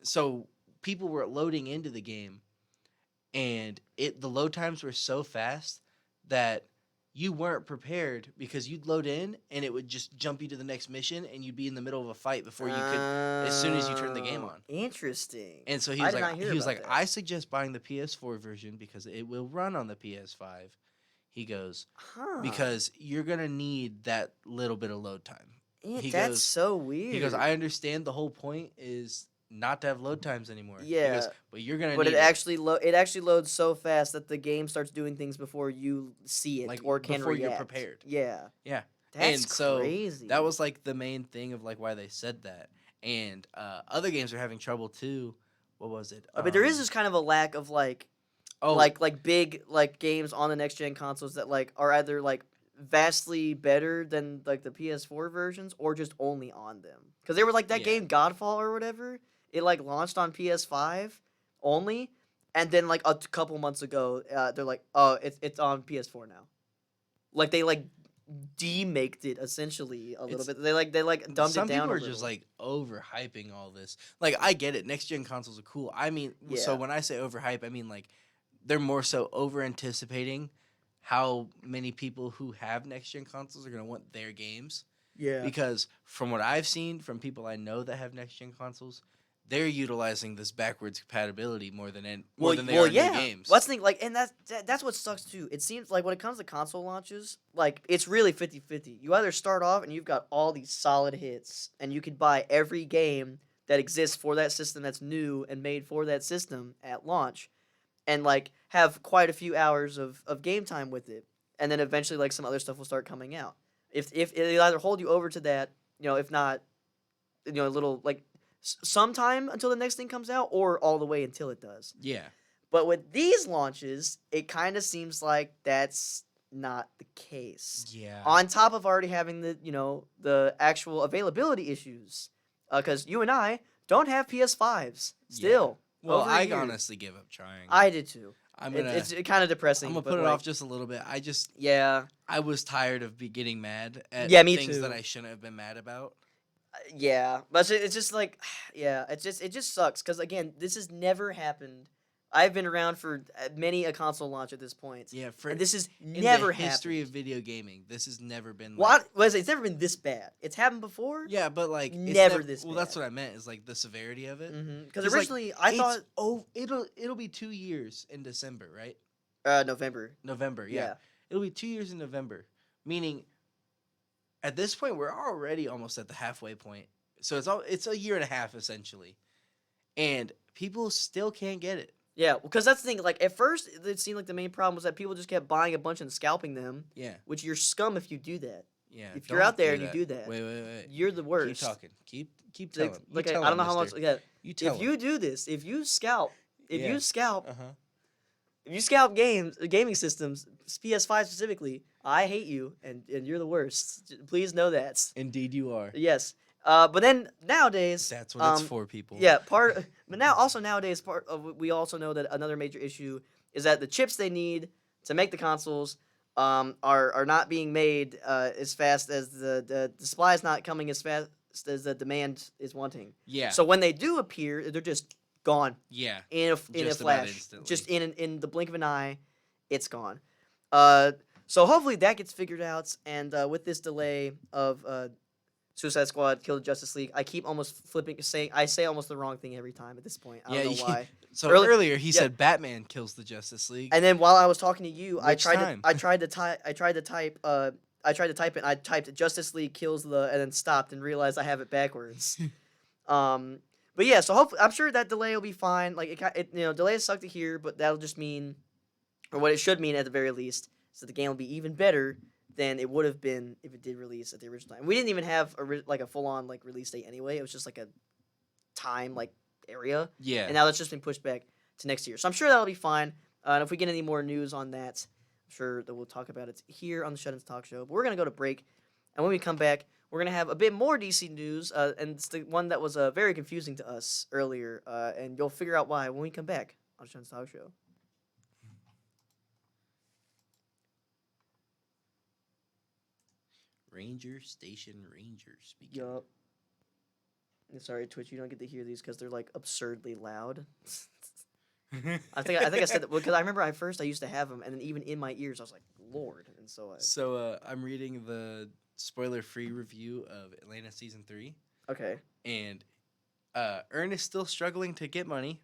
So people were loading into the game, and the load times were so fast that you weren't prepared because you'd load in and it would just jump you to the next mission, and you'd be in the middle of a fight before you could, as soon as you turn the game on. Interesting. And so he I was did like, not hear about that. I suggest buying the PS4 version because it will run on the PS5. He goes, Huh. because you're gonna need that little bit of load time. he That's goes- so weird. He goes, I understand the whole point is not to have load times anymore. He Yeah. goes, but you're gonna But need it actually loads so fast that the game starts doing things before you see it Like, or can before you're react. prepared. Yeah. Yeah. That's And so crazy. That was like the main thing of like why they said that. And other games are having trouble too. What was it? But there is just kind of a lack of like big like games on the next gen consoles that like are either like vastly better than like the PS4 versions or just only on them. Because they were like that Yeah. game Godfall or whatever. It like launched on PS5 only, and then like a couple months ago, they're like, oh, it's on PS4 now. Like they like demaked it essentially a little It's- bit. They like dumbed Some it down. people a are just little. like overhyping all this. Like I get it, next gen consoles are cool. I mean, so Yeah. when I say overhype, I mean like they're more so over anticipating how many people who have next gen consoles are gonna want their games. yeah. Because from what I've seen from people I know that have next gen consoles, they're utilizing this backwards compatibility more than they are in new games. Well, that's the thing, like, and that's what sucks too. It seems like when it comes to console launches, like it's really 50-50. You either start off and you've got all these solid hits, and you could buy every game that exists for that system that's new and made for that system at launch, and like have quite a few hours of game time with it, and then eventually like some other stuff will start coming out. If it'll either hold you over to that, if not, a little like sometime until the next thing comes out, or all the way until it does. Yeah. But with these launches, it kind of seems like that's not the case. Yeah. On top of already having the actual availability issues, because you and I don't have PS5s still. Well, over a I year. honestly give up trying. I did too. I'm gonna. It's kind of depressing. I'm gonna but put it like, off just a little bit. Yeah. I was tired of getting mad at Yeah, me things too. that I shouldn't have been mad about. Yeah, but it's just like, yeah, it just sucks because again, this has never happened. I've been around for many a console launch at this point. Yeah, and this is in never the history happened. of video gaming, this has never been. What was it? It's never been this bad. It's happened before. Yeah, but like never this. Well, bad. that's what I meant. Is like the severity of it. Because originally I thought, it'll be 2 years in December, right? November. November, yeah. It'll be 2 years in November, meaning at this point we're already almost at the halfway point. So it's a year and a half essentially, and people still can't get it. Yeah, because that's the thing. Like at first, it seemed like the main problem was that people just kept buying a bunch and scalping them. Yeah. Which you're scum if you do that. Yeah. If you're out there and you do that, wait. you're the worst. Keep talking. Keep telling. Like I don't know how much. Yeah. You tell. If you do this, if you scalp Uh-huh. if you scalp gaming systems, PS5 specifically, I hate you and you're the worst. Please know that. Indeed, you are. Yes. But then nowadays, that's what it's for, people. Yeah, but nowadays, we also know that another major issue is that the chips they need to make the consoles are not being made as fast as the supply is not coming as fast as the demand is wanting. Yeah. So when they do appear, they're just gone. Yeah. In a flash, just in the blink of an eye, it's gone. So hopefully that gets figured out, and with this delay of Suicide Squad, Kill the Justice League, I keep almost I say almost the wrong thing every time at this point. I don't know why. So earlier he said Batman kills the Justice League. And then while I was talking to you, I tried to type it. I typed Justice League kills and then stopped and realized I have it backwards. But yeah, so hopefully I'm sure that delay will be fine. Like delays suck to hear, but that'll just mean, or what it should mean at the very least, is that the game will be even better than it would have been if it did release at the original time. We didn't even have a full-on release date anyway. It was just like a time area. Yeah. And now that's just been pushed back to next year. So I'm sure that'll be fine. And if we get any more news on that, I'm sure that we'll talk about it here on the Shut-Ins Talk Show. But we're going to go to break. And when we come back, we're going to have a bit more DC news. And it's the one that was very confusing to us earlier. And you'll figure out why when we come back on the Shut-Ins Talk Show. Ranger Station Ranger speaking. Yup. Sorry, Twitch, you don't get to hear these because they're absurdly loud. I think I said that because I remember I used to have them, and then even in my ears I was like, Lord, and so I'm reading the spoiler-free review of Atlanta season 3. Okay. And Ern is still struggling to get money.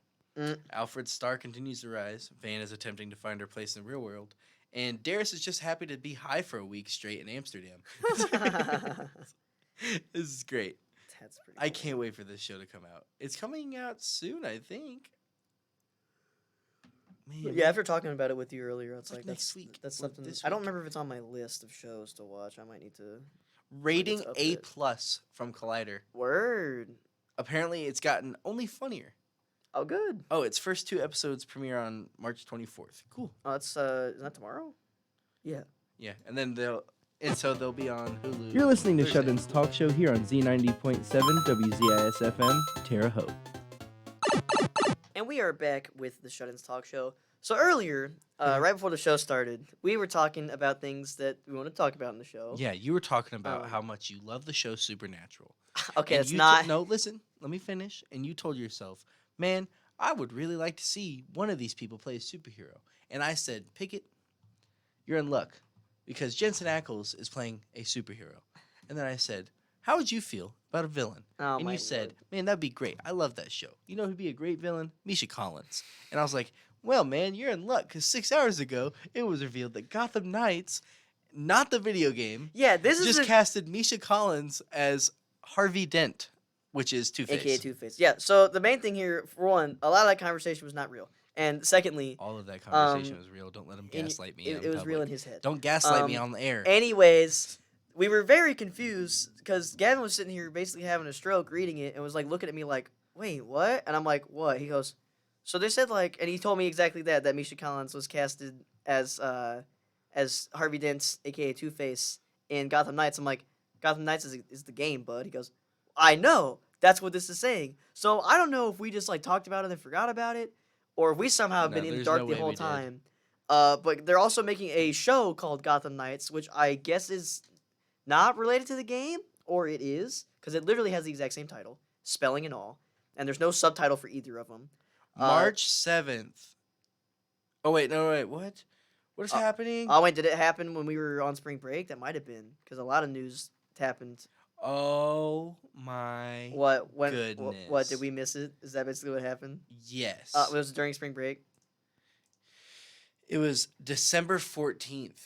Alfred's star continues to rise. Van is attempting to find her place in the real world. And Darius is just happy to be high for a week straight in Amsterdam. This is great. That's pretty I can't wait for this show to come out. It's coming out soon, I think. Man, yeah, after talking about it with you earlier, it's like next week. That's something. This I don't week. remember if it's on my list of shows to watch. I might need to. Rating A+ from Collider. Word. Apparently, it's gotten only funnier. Oh, good. Oh, its first 2 episodes premiere on March 24th. Cool. Oh, it's is that tomorrow? Yeah. Yeah, and then they'll be on Hulu. You're listening to Thursday. Shut-In's Talk Show here on Z90.7 WZIS-FM, Terre Haute. And we are back with the Shut-Ins Talk Show. So earlier, right before the show started, we were talking about things that we want to talk about in the show. Yeah, you were talking about how much you love the show Supernatural. Okay, and it's not. No, listen. Let me finish. And you told yourself, man, I would really like to see one of these people play a superhero. And I said, Pickett, you're in luck because Jensen Ackles is playing a superhero. And then I said, how would you feel about a villain? Oh, and my you said, Lord. man, that'd be great. I love that show. You know who'd be a great villain? Misha Collins. And I was like, well, man, you're in luck because 6 hours ago, it was revealed that Gotham Knights, not the video game, Yeah, this is just casted Misha Collins as Harvey Dent, which is Two-Face. AKA Two-Face. Yeah, so the main thing here, for one, a lot of that conversation was not real. And secondly, All of that conversation was real. Don't let him in- gaslight me. it was real in his head. Don't gaslight me on the air. Anyways, we were very confused because Gavin was sitting here basically having a stroke reading it and was looking at me like, wait, what? And I'm like, what? He goes, so they said and he told me exactly that Misha Collins was casted as as Harvey Dent, aka Two-Face, in Gotham Knights. I'm like, Gotham Knights is the game, bud. He goes, I know. That's what this is saying. So I don't know if we just like talked about it and forgot about it, or if we somehow have No, been in the there's dark no the way whole we did. time. But they're also making a show called Gotham Knights, which I guess is not related to the game, or it is, because it literally has the exact same title, spelling and all, and there's no subtitle for either of them. March 7th. Oh, wait, no, wait, what? What is happening? Oh, wait, did it happen when we were on spring break? That might have been, because a lot of news happened. Oh, my What? When? goodness. What? Did we miss it? Is that basically what happened? Yes. It was during spring break. It was December 14th.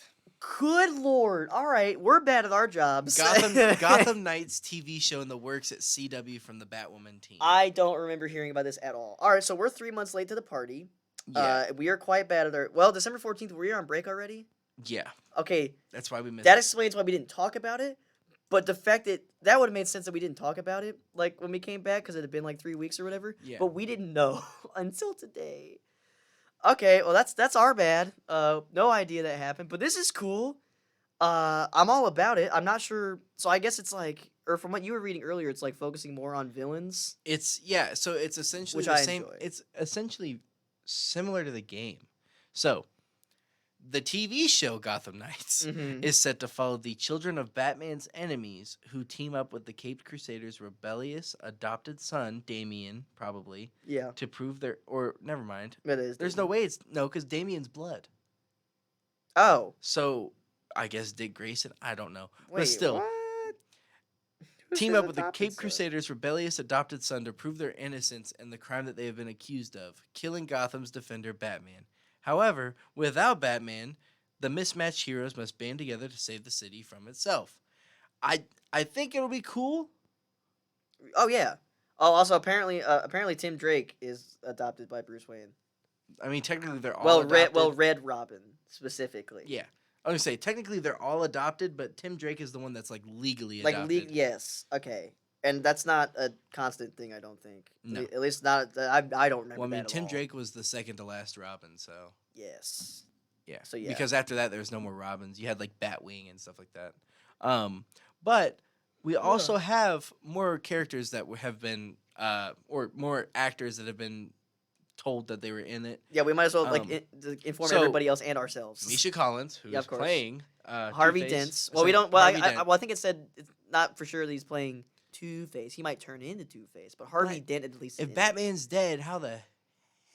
Good lord! All right, we're bad at our jobs. Gotham Knights TV show in the works at CW from the Batwoman team. I don't remember hearing about this at all. All right, so we're 3 months late to the party. Yeah. We are quite bad at our. Well, December 14th, were you on break already? Yeah. Okay, That's why we missed that it. explains why we didn't talk about it. But the fact that would have made sense that we didn't talk about it, like when we came back, because it had been like 3 weeks or whatever. Yeah. But we didn't know until today. Okay, well that's our bad. No idea that happened, but this is cool. I'm all about it. I'm not sure. So I guess it's like, or from what you were reading earlier, it's like focusing more on villains. So it's essentially Which the I same. enjoy. It's essentially similar to the game. So, the TV show Gotham Knights Mhm. is set to follow the children of Batman's enemies who team up with the Caped Crusaders' rebellious adopted son, Damian, probably, Yeah, to prove their. Or, never mind. it is. There's no way it's. No, because Damian's blood. Oh, So, I guess Dick Grayson? I don't know. wait. But still. what? Who's Team his up with the adopted Cape son? Crusaders' rebellious adopted son to prove their innocence and the crime that they have been accused of, killing Gotham's defender Batman. However, without Batman, the mismatched heroes must band together to save the city from itself. I think it'll be cool. Oh yeah. Oh, also apparently Tim Drake is adopted by Bruce Wayne. I mean, technically they're all adopted. Red Robin specifically. Yeah. I was going to say, technically they're all adopted, but Tim Drake is the one that's, like, legally adopted. Yes. Okay. And that's not a constant thing, I don't think. No. At least not. I don't remember. Well, I mean, that at Tim all. Drake was the second to last Robin, so... Yes. Yeah. So, yeah. Because after that, there's no more Robins. You had like Batwing and stuff like that. But we also have more characters that have been, or more actors that have been told that they were in it. Yeah, we might as well inform so, everybody else and ourselves. Misha Collins, who's of course. playing Harvey Two-Face. Dent. Well, we don't. Well, Harvey Dent. well, I think it said it's not for sure that he's playing Two-Face. He might turn into Two-Face, but Harvey Dent at least. If Batman's dead, how the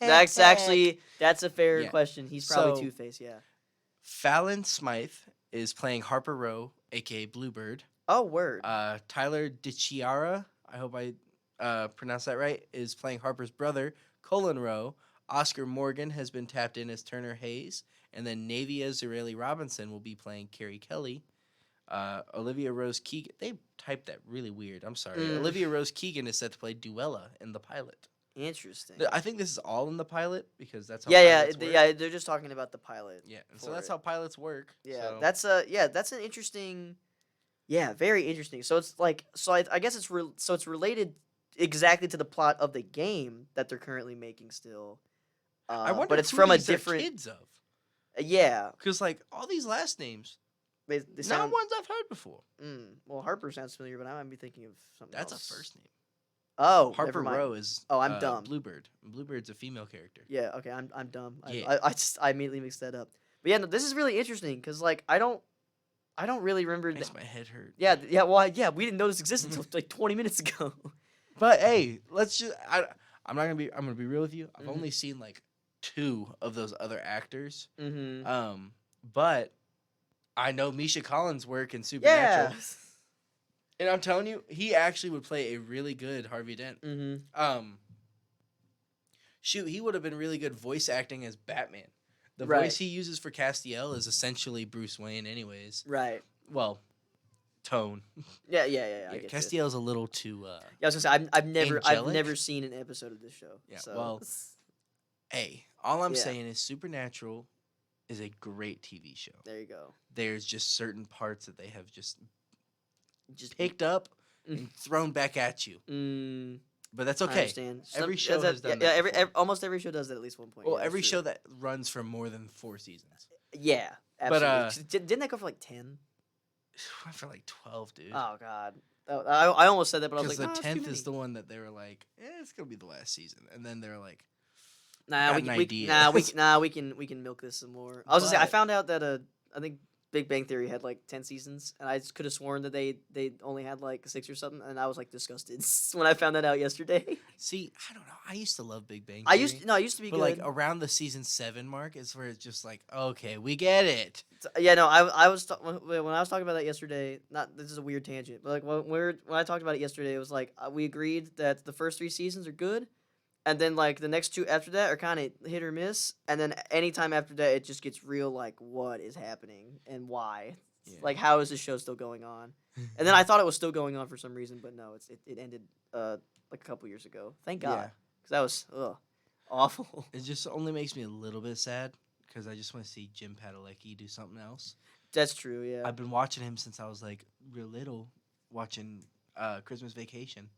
heck? That's a fair Yeah. question. He's probably So- Two-Face. Yeah. Fallon Smythe is playing Harper Row, aka Bluebird. Oh, word. Tyler DiChiara, I hope I pronounced that right, is playing Harper's brother, Colin Rowe. Oscar Morgan has been tapped in as Turner Hayes. And then Navia Zarelli Robinson will be playing Carrie Kelly. Olivia Rose Keegan, they typed that really weird. I'm sorry. Olivia Rose Keegan is set to play Duella in the pilot. Interesting. I think this is all in the pilot because that's how Yeah, pilots work. yeah. They're just talking about the pilot. Yeah, and so for that's it. how pilots work. Yeah, so. that's an interesting. Yeah, very interesting. So it's like, I guess it's related exactly to the plot of the game that they're currently making still. I wonder but it's who from a these are different. kids of. Yeah, Because like all these last names, they not sound. ones I've heard before. Well, Harper sounds familiar, but I might be thinking of something That's else. a first name. Oh, Harper never mind. Row is. Oh, I'm dumb. Bluebird. Bluebird's a female character. Yeah, okay, I'm dumb. Yeah. I immediately mixed that up. But yeah, no, this is really interesting because like I don't really remember. Makes my head hurt. Yeah, yeah. Well, yeah, we didn't know this existed until like 20 minutes ago. But hey, let's just. I'm gonna be real with you. I've Mhm. only seen like 2 of those other actors. Mm-hmm. But I know Misha Collins' work in Supernatural, Yeah. and I'm telling you, he actually would play a really good Harvey Dent. Mm-hmm. Shoot, he would have been really good voice acting as Batman. The Right. voice he uses for Castiel is essentially Bruce Wayne, anyways. Right. Well, tone. Yeah. I Yeah, get you. Castiel's a little too. Yeah, I was gonna say I've Angelic? never seen an episode of this show. Yeah, So. well, Hey, all I'm Yeah. saying is Supernatural is a great TV show. there you go. There's just certain parts that they have just Just picked up and thrown back at you. But that's I okay. understand. Every show has done yeah, that before. almost every show does that at least one point. Well, yeah, every that's show true. that runs for more than 4 seasons. Yeah, Absolutely. uh, Didn't that go for like 10? went for like 12, dude. Oh God. I almost said that, but I was Because like, the no, 10th is the one that they were like, it's gonna be the last season, and then they're like, Nah, got we an we idea. we can milk this some more. I was gonna say I But- found out that I think Big Bang Theory had like 10 seasons, and I could have sworn that they only had like 6 or something, and I was like disgusted when I found that out yesterday. See, I don't know. I used to love Big Bang I Theory. used to be but good. like around the season 7 mark is where it's just like, okay, we get it. Yeah, no, I was when I was talking about that yesterday. Not this is a weird tangent, but like when I talked about it yesterday, it was like we agreed that the first 3 seasons are good, and then like the next 2 after that are kind of hit or miss, and then anytime after that it just gets real like what is happening and why. Yeah. Like how is this show still going on? And then I thought it was still going on for some reason, but no, it ended like a couple years ago. Thank God, Yeah. because that was awful. It just only makes me a little bit sad because I just want to see Jim Padalecki do something else. That's true. Yeah. I've been watching him since I was like real little, watching Christmas Vacation.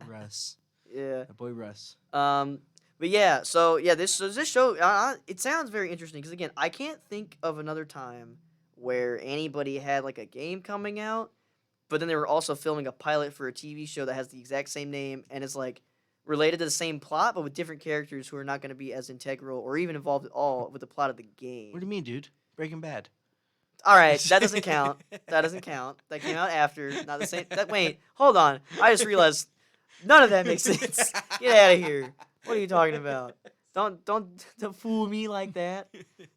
Russ, Yeah. my boy Russ. But yeah, so yeah, this show it sounds very interesting because again, I can't think of another time where anybody had like a game coming out, but then they were also filming a pilot for a TV show that has the exact same name and is like related to the same plot, but with different characters who are not going to be as integral or even involved at all with the plot of the game. What do you mean, dude? Breaking Bad. All right, that doesn't count. That doesn't count. That came out after, not the same. Wait, hold on. I just realized none of that makes sense. Get out of here. What are you talking about? Don't fool me like that.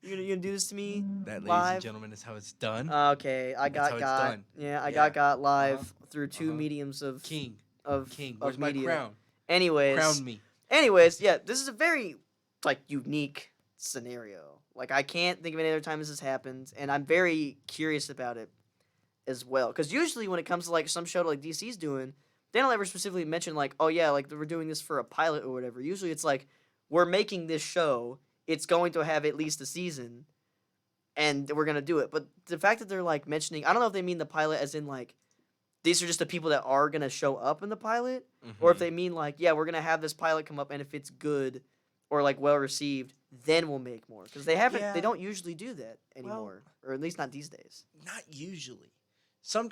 You're gonna do this to me That, ladies live? and gentlemen, is how it's done. Okay, I That's how got it's got. done. Yeah, I Yeah. got live Uh-huh. through 2 Uh-huh. mediums of King, of where's of my media. crown? Anyways, Crown me. yeah, this is a very like unique scenario. Like I can't think of any other time this has happened, and I'm very curious about it as well. Because usually when it comes to like some show like DC's doing, they don't ever specifically mention like, oh yeah, like we're doing this for a pilot or whatever. Usually it's like we're making this show. It's going to have at least a season, and we're gonna do it. But the fact that they're like mentioning, I don't know if they mean the pilot as in like these are just the people that are gonna show up in the pilot, or if Mhm. they mean like, yeah, we're gonna have this pilot come up, and if it's good or like well received, then we'll make more. Because they haven't, Yeah. they don't usually do that anymore, or at least not these days. Not usually.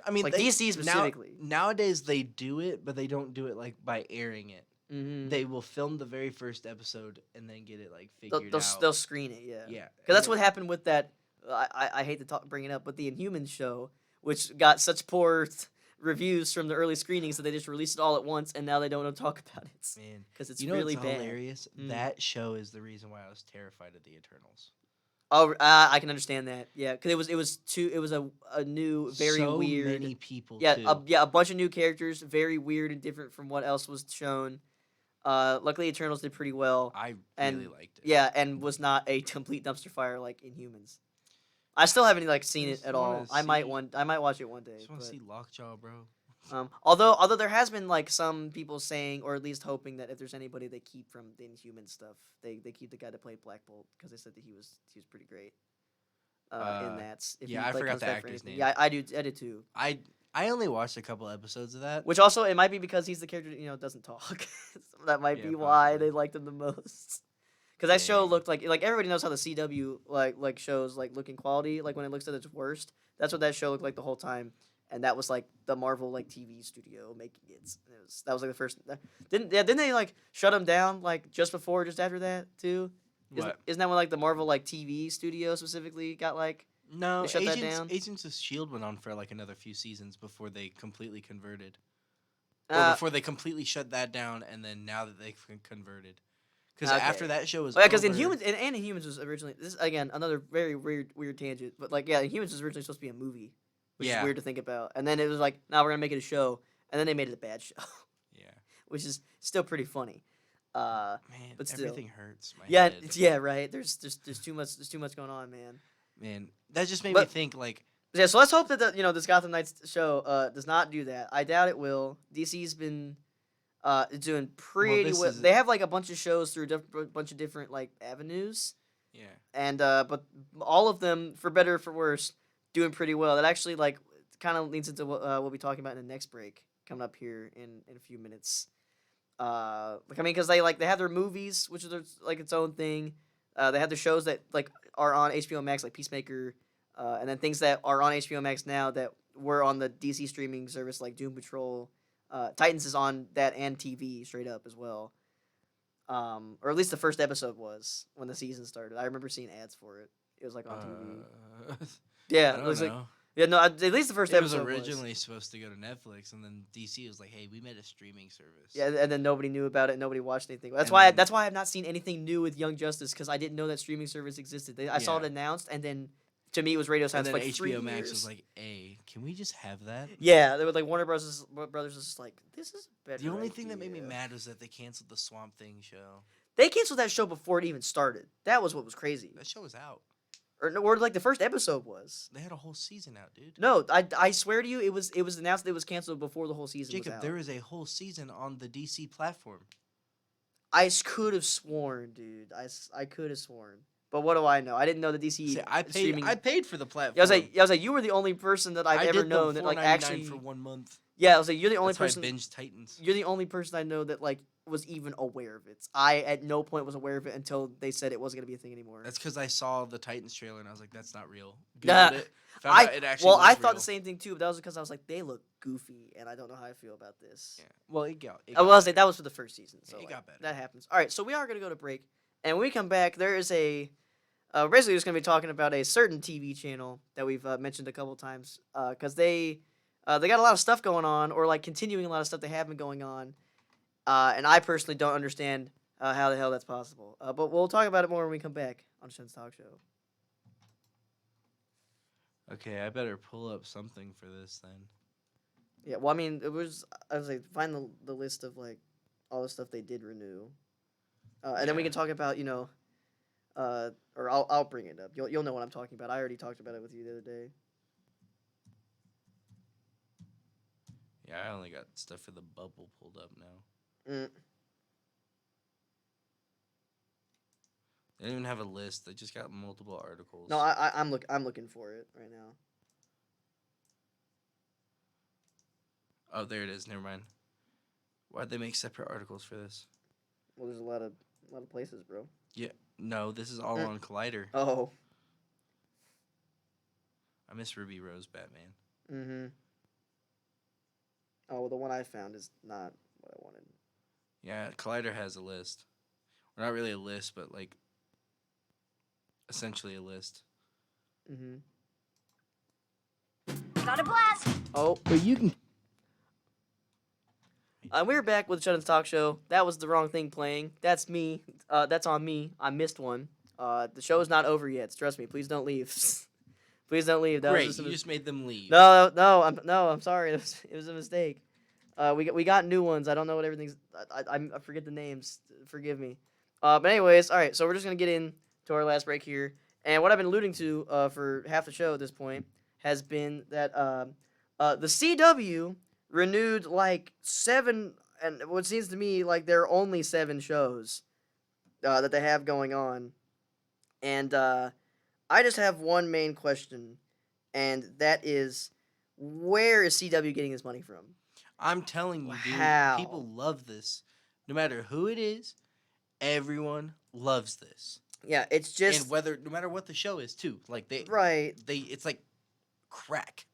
I mean, Like they, DC specifically. nowadays they do it, but they don't do it like by airing it. Mm-hmm. They will film the very first episode and then get it like figured out. They'll screen it, yeah. Yeah, Because that's what happened with that. I hate to bring it up, but the Inhumans show, which got such poor reviews from the early screenings that they just released it all at once, and now they don't want to talk about it Man, because it's you know really what's bad. hilarious? Mm. That show is the reason why I was terrified of the Eternals. Oh, I can understand that. Yeah, because it was a new, very so weird. many people. Yeah, too. a bunch of new characters, very weird and different from what else was shown. Luckily, Eternals did pretty well. I and- really liked it. Yeah, and was not a complete dumpster fire like Inhumans. I still haven't like seen it Just at wanna all. I might see- watch it one day. Just want to but- see Lockjaw, bro. Although there has been like some people saying, or at least hoping, that if there's anybody they keep from the Inhuman stuff, they keep the guy that played Black Bolt because they said that he was pretty great. In that, if yeah, he, I forgot comes the back for actor's anything. name. Yeah, I did too. I only watched a couple episodes of that. Which also it might be because he's the character that, doesn't talk. So that might Yeah, be why possibly. they liked him the most. Because that show Dang. looked like everybody knows how the CW like shows like look in quality. Like when it looks at its worst, that's what that show looked like the whole time. And that was like the Marvel like TV studio making it. That was like the first. Didn't they like shut him down like just after that too? What? Isn't that when like the Marvel like TV studio specifically got like? No, They shut that down? Agents of S.H.I.E.L.D. went on for like another few seasons before they completely converted. Or Uh, before they completely shut that down, and then now that they've converted. Because Okay. after that show was Oh, yeah, because over, Inhumans and Inhumans was originally this is, again another very weird tangent, but like yeah, Inhumans was originally supposed to be a movie, which is Yeah. weird to think about. And then it was like, now we're gonna make it a show, and then they made it a bad show, Yeah. which is still pretty funny. Man, But still. everything hurts my Yeah, head. yeah, right. There's too much going on, man. Man, that just made me But- think like, Yeah, so let's hope that this Gotham Knights show does not do that. I doubt it will. DC's been doing pretty this well. is- They have like a bunch of shows through a bunch of different like avenues. yeah. And but all of them, for better or for worse, doing pretty well. That actually like kind of leads into what we'll be talking about in the next break coming up here in a few minutes. Like I mean, because they have their movies, which are like its own thing. They have the shows that like are on HBO Max, like Peacemaker, and then things that are on HBO Max now that were on the DC streaming service, like Doom Patrol. Titans is on that and TV straight up as well. Or at least the first episode was when the season started. I remember seeing ads for it. It was like on TV. Yeah, I it was don't like know. yeah, no, at least the first It was episode originally supposed to go to Netflix, and then DC was like, "Hey, we made a streaming service." Yeah, and then nobody knew about it. Nobody watched anything. That's And why. then- That's why I've not seen anything new with Young Justice because I didn't know that streaming service existed. I saw it Yeah. announced, and then to me it was radio And silence then for like 3 HBO Max years. was like, "Hey, can we just have that?" Yeah, they were like Warner Brothers was just like, this is a better. The only thing that made me idea. mad was that they canceled the Swamp Thing show. They canceled that show before it even started. That was what was crazy. That show was out. Or like the first episode was. They had a whole season out, dude. No, I swear to you, it was announced that it was canceled before the whole season was Jacob, out. there is a whole season on the DC platform. could have sworn, dude. I could have sworn. But what do I know? I didn't know the DC See, I streaming. paid for the platform. I was like, you were the only person that I've I ever did known the that like $4.99 actually. for 1 month. Yeah, I was like, you're the only That's why I person. binged Titans. You're the only person I know that like was even aware of it. I at no point was aware of it until they said it wasn't gonna be a thing anymore. That's because I saw the Titans trailer and I was like, "That's not real." Nah, Googled it. Found out it actually well, was I thought real. the same thing too, but that was because I was like, they look goofy, and I don't know how I feel about this. Yeah. Well, it got. I was like, that was for the first season, so It like, got better. that happens. All right, so we are gonna go to break, and when we come back, there is a. Basically, just gonna be talking about a certain TV channel that we've mentioned a couple times, because they got a lot of stuff going on, or like continuing a lot of stuff they have been going on, and I personally don't understand how the hell that's possible. But we'll talk about it more when we come back on Shen's Talk Show. Okay, I better pull up something for this then. Yeah, well, I mean, I was like, find the list of like all the stuff they did renew, and then we Yeah. can talk about or I'll bring it up. You'll know what I'm talking about. I already talked about it with you the other day. Yeah, I only got stuff for the bubble pulled up now. Mm. They don't even have a list. They just got multiple articles. No, I'm looking for it right now. Oh, there it is. Never mind. Why'd they make separate articles for this? Well, there's a lot of places, bro. Yeah. No, this is all on Collider. Oh. I miss Ruby Rose Batman. Mm-hmm. Oh, well, the one I found is not what I wanted. Yeah, Collider has a list. Or not really a list, but like essentially a list. Mm-hmm. Got a blast! Oh. But you can. We're back with Shut Talk Show. That was the wrong thing playing. That's me. That's on me. I missed one. The show is not over yet. Trust me. Please don't leave. Please don't leave. That Great, was you just made them leave. No, I'm sorry. It was a mistake. We got new ones. I don't know what everything's. I forget the names. Forgive me. But anyways, all right. So we're just gonna get in to our last break here, and what I've been alluding to for half the show at this point has been that the CW renewed like 7, and what seems to me like there are only 7 shows that they have going on, and I just have one main question, and that is, where is CW getting this money from? I'm telling you, dude. How? People love this. No matter who it is, everyone loves this. Yeah, it's just And no matter what the show is, too. Like right. it's like crack.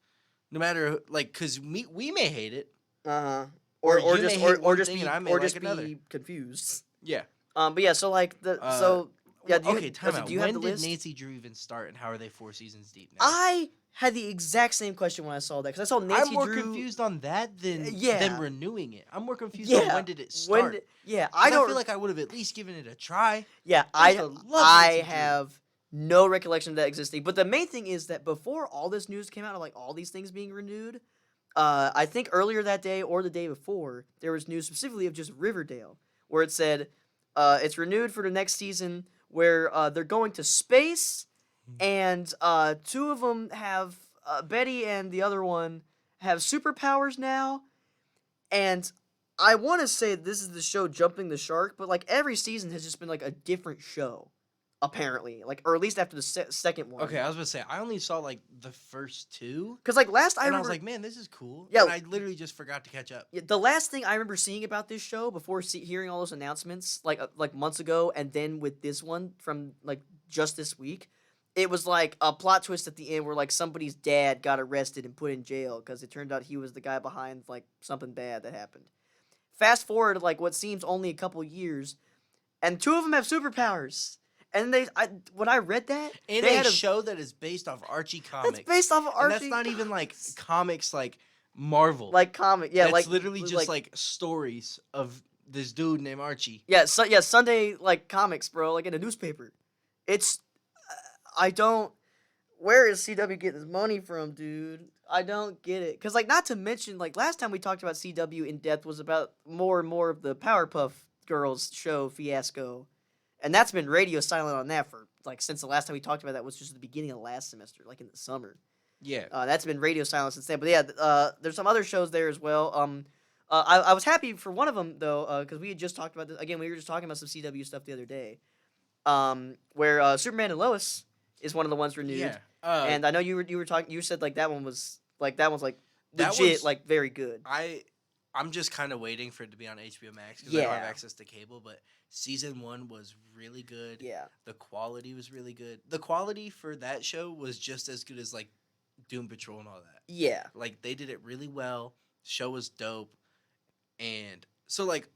No matter because we may hate it. Or you may hate one just thing be and I may or like just another. be confused. Yeah. But yeah, so like yeah. Do you, okay, time out. do you When have the did list? Nancy Drew even start, and how are they 4 seasons deep now? I had the exact same question when I saw that because I saw Nancy I'm more Drew. confused on that than Yeah. them renewing it. I'm more confused Yeah. on when did it start. Yeah, 'Cause I don't. feel like I would have at least given it a try. Yeah, I used to love I Nancy Drew. have no recollection of that existing. But the main thing is that before all this news came out of like all these things being renewed, I think earlier that day or the day before there was news specifically of just Riverdale where it said it's renewed for the next season where they're going to space and 2 of them have Betty and the other one have superpowers now, and I want to say this is the show jumping the shark, but like every season has just been like a different show. apparently, like, or at least after the second one. Okay, I was gonna say I only saw like the first two, Because like last I and I remember, was like, man, this is cool. Yeah. And I literally just forgot to catch up. yeah, the last thing I remember seeing about this show before hearing all those announcements, like months ago, and then with this one from like just this week, it was like a plot twist at the end where like somebody's dad got arrested and put in jail because it turned out he was the guy behind like something bad that happened. Fast forward to like what seems only a couple years, and two of them have superpowers. And when I read that, In they a had show that is based off Archie comics. That's based off of Archie. And that's not even like comics like Marvel. like comic, yeah, That's like literally just like stories of this dude named Archie. yeah, Sunday like comics, bro, like in a newspaper. It's I don't. Where is CW getting this money from, dude? I don't get it. Cause like not to mention like last time we talked about CW in depth was about more and more of the Powerpuff Girls show fiasco. And that's been radio silent on that for, like, since the last time we talked about that was just the beginning of last semester, like in the summer. Yeah. That's been radio silent since then. But yeah, there's some other shows there as well. I was happy for one of them, though, because we had just talked about this. Again, we were just talking about some CW stuff the other day. Where Superman and Lois is one of the ones renewed. Yeah. And I know you were talking, you said, like, that one's, like, That legit, was- like, very good. I'm just kind of waiting for it to be on HBO Max because I don't have Yeah. access to cable. But season 1 was really good. Yeah. The quality was really good. The quality for that show was just as good as like Doom Patrol and all that. Yeah. Like they did it really well. Show was dope, and so like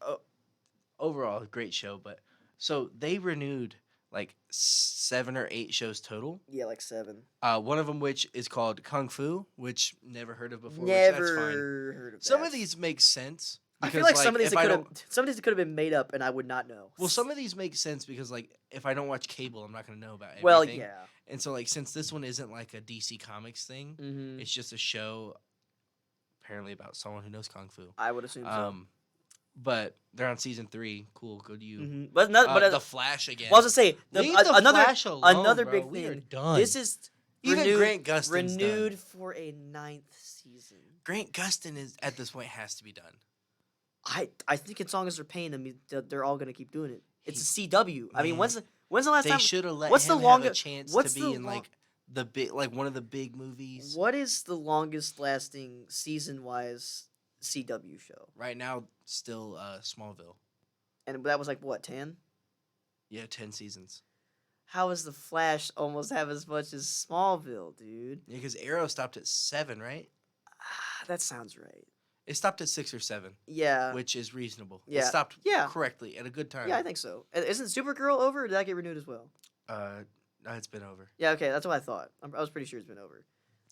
overall great show. But so they renewed like 7 or 8 shows total. Yeah, like 7. One of them which is called Kung Fu, which never heard of before. Never which that's fine. heard of that. Some of these make sense. I feel because, like some of these if I could don't- have been made up and I would not know. Well, some of these make sense because like if I don't watch cable, I'm not gonna know about everything. Well, yeah. And so like since this one isn't like a DC Comics thing, Mm-hmm. it's just a show apparently about someone who knows Kung Fu. I would assume so. But they're on season 3. Cool, good to you. Mm-hmm. But not, The Flash again. well, I was gonna say Leave the Flash alone, another bro. big We are thing. done. This is Even renewed, Grant Gustin's renewed done. for a 9th season. Grant Gustin is at this point has to be done. I think as long as they're paying them, they're all gonna keep doing it. It's a CW. I mean, Man. when's the last They time? should have let what's him the have a longest- chance what's to the be in lo- like the big like one of the big movies. What is the longest lasting season wise CW show? Right now, still Smallville. And that was like what 10? Yeah, 10 seasons. How does the Flash almost have as much as Smallville, dude? Yeah, because Arrow stopped at 7, right? That sounds right. It stopped at 6 or 7, Yeah. which is reasonable. yeah. It stopped Yeah. correctly at a good time. Yeah, I think so. Isn't Supergirl over, or did that get renewed as well? No, it's been over. Yeah, okay, that's what I thought. I was pretty sure it's been over.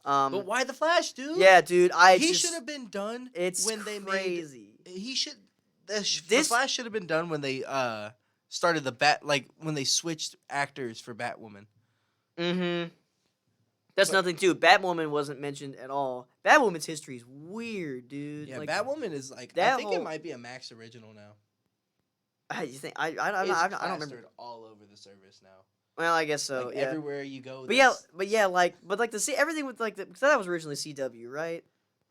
But why the Flash, dude? Yeah, dude, He should have been done It's when they crazy. made. He should. The This- Flash should have been done when they started when they switched actors for Batwoman. Mm-hmm. That's nothing too. Batwoman wasn't mentioned at all. Batwoman's history is weird, dude. Yeah, like, Batwoman is like. I that think whole- it might be a Max original now. You think I don't It's remember. plastered all over the service now. Well, I guess so. Like, yeah. everywhere you go. But yeah, like the see everything with like because that was originally CW, right?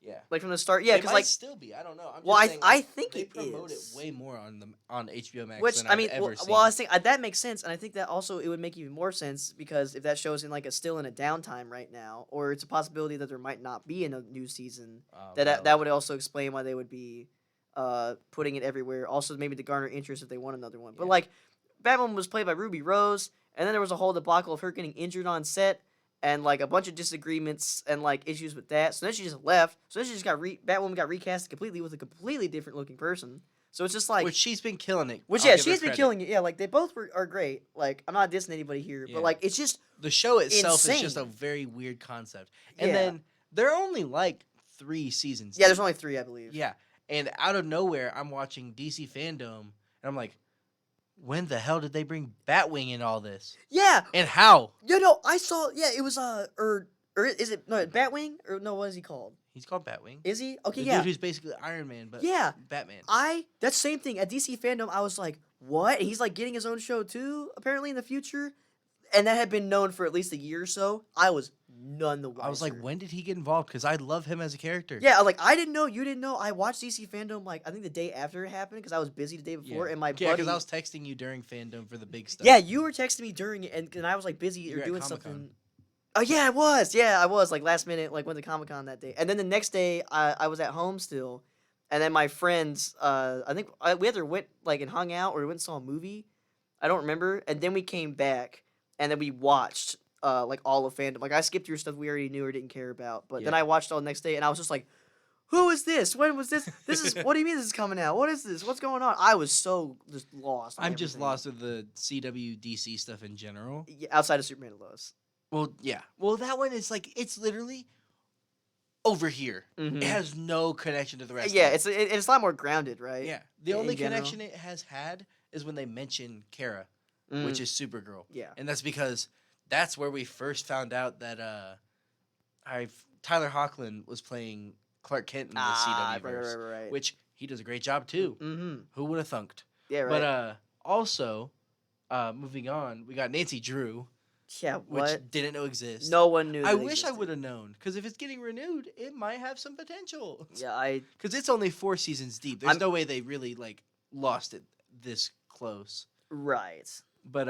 yeah. Like from the start. Yeah, It because might like still be. I don't know. I'm well, just saying, I like, think they it promote is. it way more on HBO Max Which than I mean, I've ever seen. well, I was thinking that makes sense, and I think that also it would make even more sense because if that show's in like still in a downtime right now, or it's a possibility that there might not be in a new season, that would also explain why they would be putting it everywhere. Also, maybe to garner interest if they want another one. But Yeah. like, Batwoman was played by Ruby Rose, and then there was a whole debacle of her getting injured on set. And like a bunch of disagreements and like issues with that, so then she just left. So then she just Batwoman got recast completely with a completely different looking person. So it's just like which she's been killing it. Which I'll yeah, give her she's been credit. killing it. Yeah, like they both are great. Like I'm not dissing anybody here, Yeah. but like it's just The show itself is just a Insane. very weird concept. And Yeah. then there are only like 3 seasons. yeah. There's only 3, I believe. Yeah. And out of nowhere, I'm watching DC Fandom, and I'm like, when the hell did they bring Batwing in all this? Yeah. And how? You know, I saw. Yeah, it was or is it no Batwing or no? What is he called? He's called Batwing. Is he okay? The Yeah. dude who's basically Iron Man, but Yeah. Batman. That same thing at DC Fandom. I was like, what? And he's like getting his own show too, apparently in the future. and that had been known for at least a year or so, I was none the wiser. I was like, when did he get involved? Because I love him as a character. Yeah, like I didn't know, you didn't know. I watched DC Fandom like I think the day after it happened because I was busy the day before, and my buddy. Yeah, because I was texting you during Fandom for the big stuff. Yeah, you were texting me during it, and I was like busy You or were at doing Comic-Con. something. Oh yeah, I was. Yeah, I was like last minute, like went to Comic-Con that day, and then the next day I was at home still, and then my friends, I think we either went like and hung out or we went and saw a movie, I don't remember, and then we came back and then we watched like all of Fandom. Like I skipped through stuff we already knew or didn't care about, but then Yeah. I watched all the next day, and I was just like, who is this? When was this? This is what do you mean this is coming out? What is this? What's going on? I was so just lost. on I'm just everything. lost with the CW DC stuff in general. Yeah, outside of Superman and Lois. Well, yeah. Well, that one is like, it's literally over here. Mhm. It has no connection to the rest Yeah, of it. it's a lot more grounded, right? Yeah. The in only general. connection it has had is when they mention Kara, Mm. which is Supergirl. Yeah. And that's because that's where we first found out that Tyler Hoechlin was playing Clark Kent in the CW verse, right. which he does a great job too. Mm-hmm. Who would have thunked? Yeah, right. But also, moving on, we got Nancy Drew, yeah, which what? didn't know exists. No one knew. I that wish I existed. would have known, because if it's getting renewed, it might have some potential. Yeah, Because it's only 4 seasons deep. There's I'm- no way they really like lost it this close. right. But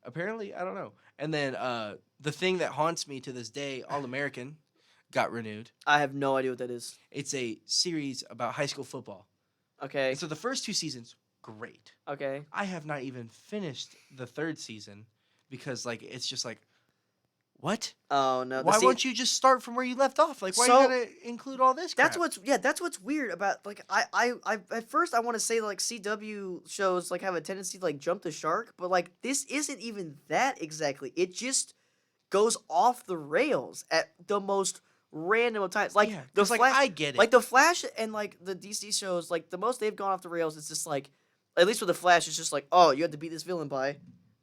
apparently, I don't know. And then the thing that haunts me to this day, All American, got renewed. I have no idea what that is. It's a series about high school football. Okay. And so the first 2 seasons, great. Okay. I have not even finished the 3rd season because like it's just like, what? Oh no. Why won't you just start from where you left off? Like, why So- you gotta include all this? That's crap? that's what's weird about like I at first I want to say like CW shows like have a tendency to like jump the shark, but like this isn't even that exactly. It just goes off the rails at the most random of times. Like Yeah, the 'cause, like, Flash, I get it. Like the Flash and like the DC shows, like the most they've gone off the rails is just like, at least with the Flash, it's just like, oh, you had to beat this villain by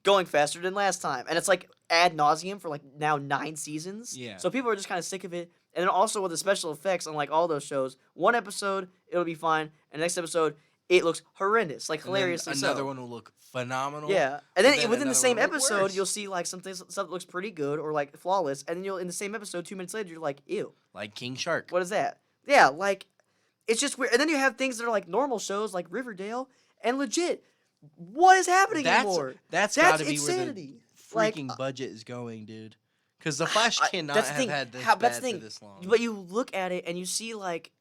going faster than last time, and it's like ad nauseum for like now 9 seasons. Yeah. So people are just kind of sick of it. And then also with the special effects on like all those shows, one episode it'll be fine, and next episode it looks horrendous, like And then hilariously another so. one will look phenomenal. Yeah, and then, then within the another same one will look episode, worse. you'll see like something stuff that looks pretty good or like flawless, and then you'll in the same episode 2 minutes later you're like, ew, Like King Shark. what is that? Yeah, like it's just weird. And then you have things that are like normal shows like Riverdale, and legit, what is happening anymore? That's That's got to be insanity. where Like, the freaking budget is going, dude. Because the Flash cannot that's the have thing. had this That's bad the for thing. this long. But you look at it and you see like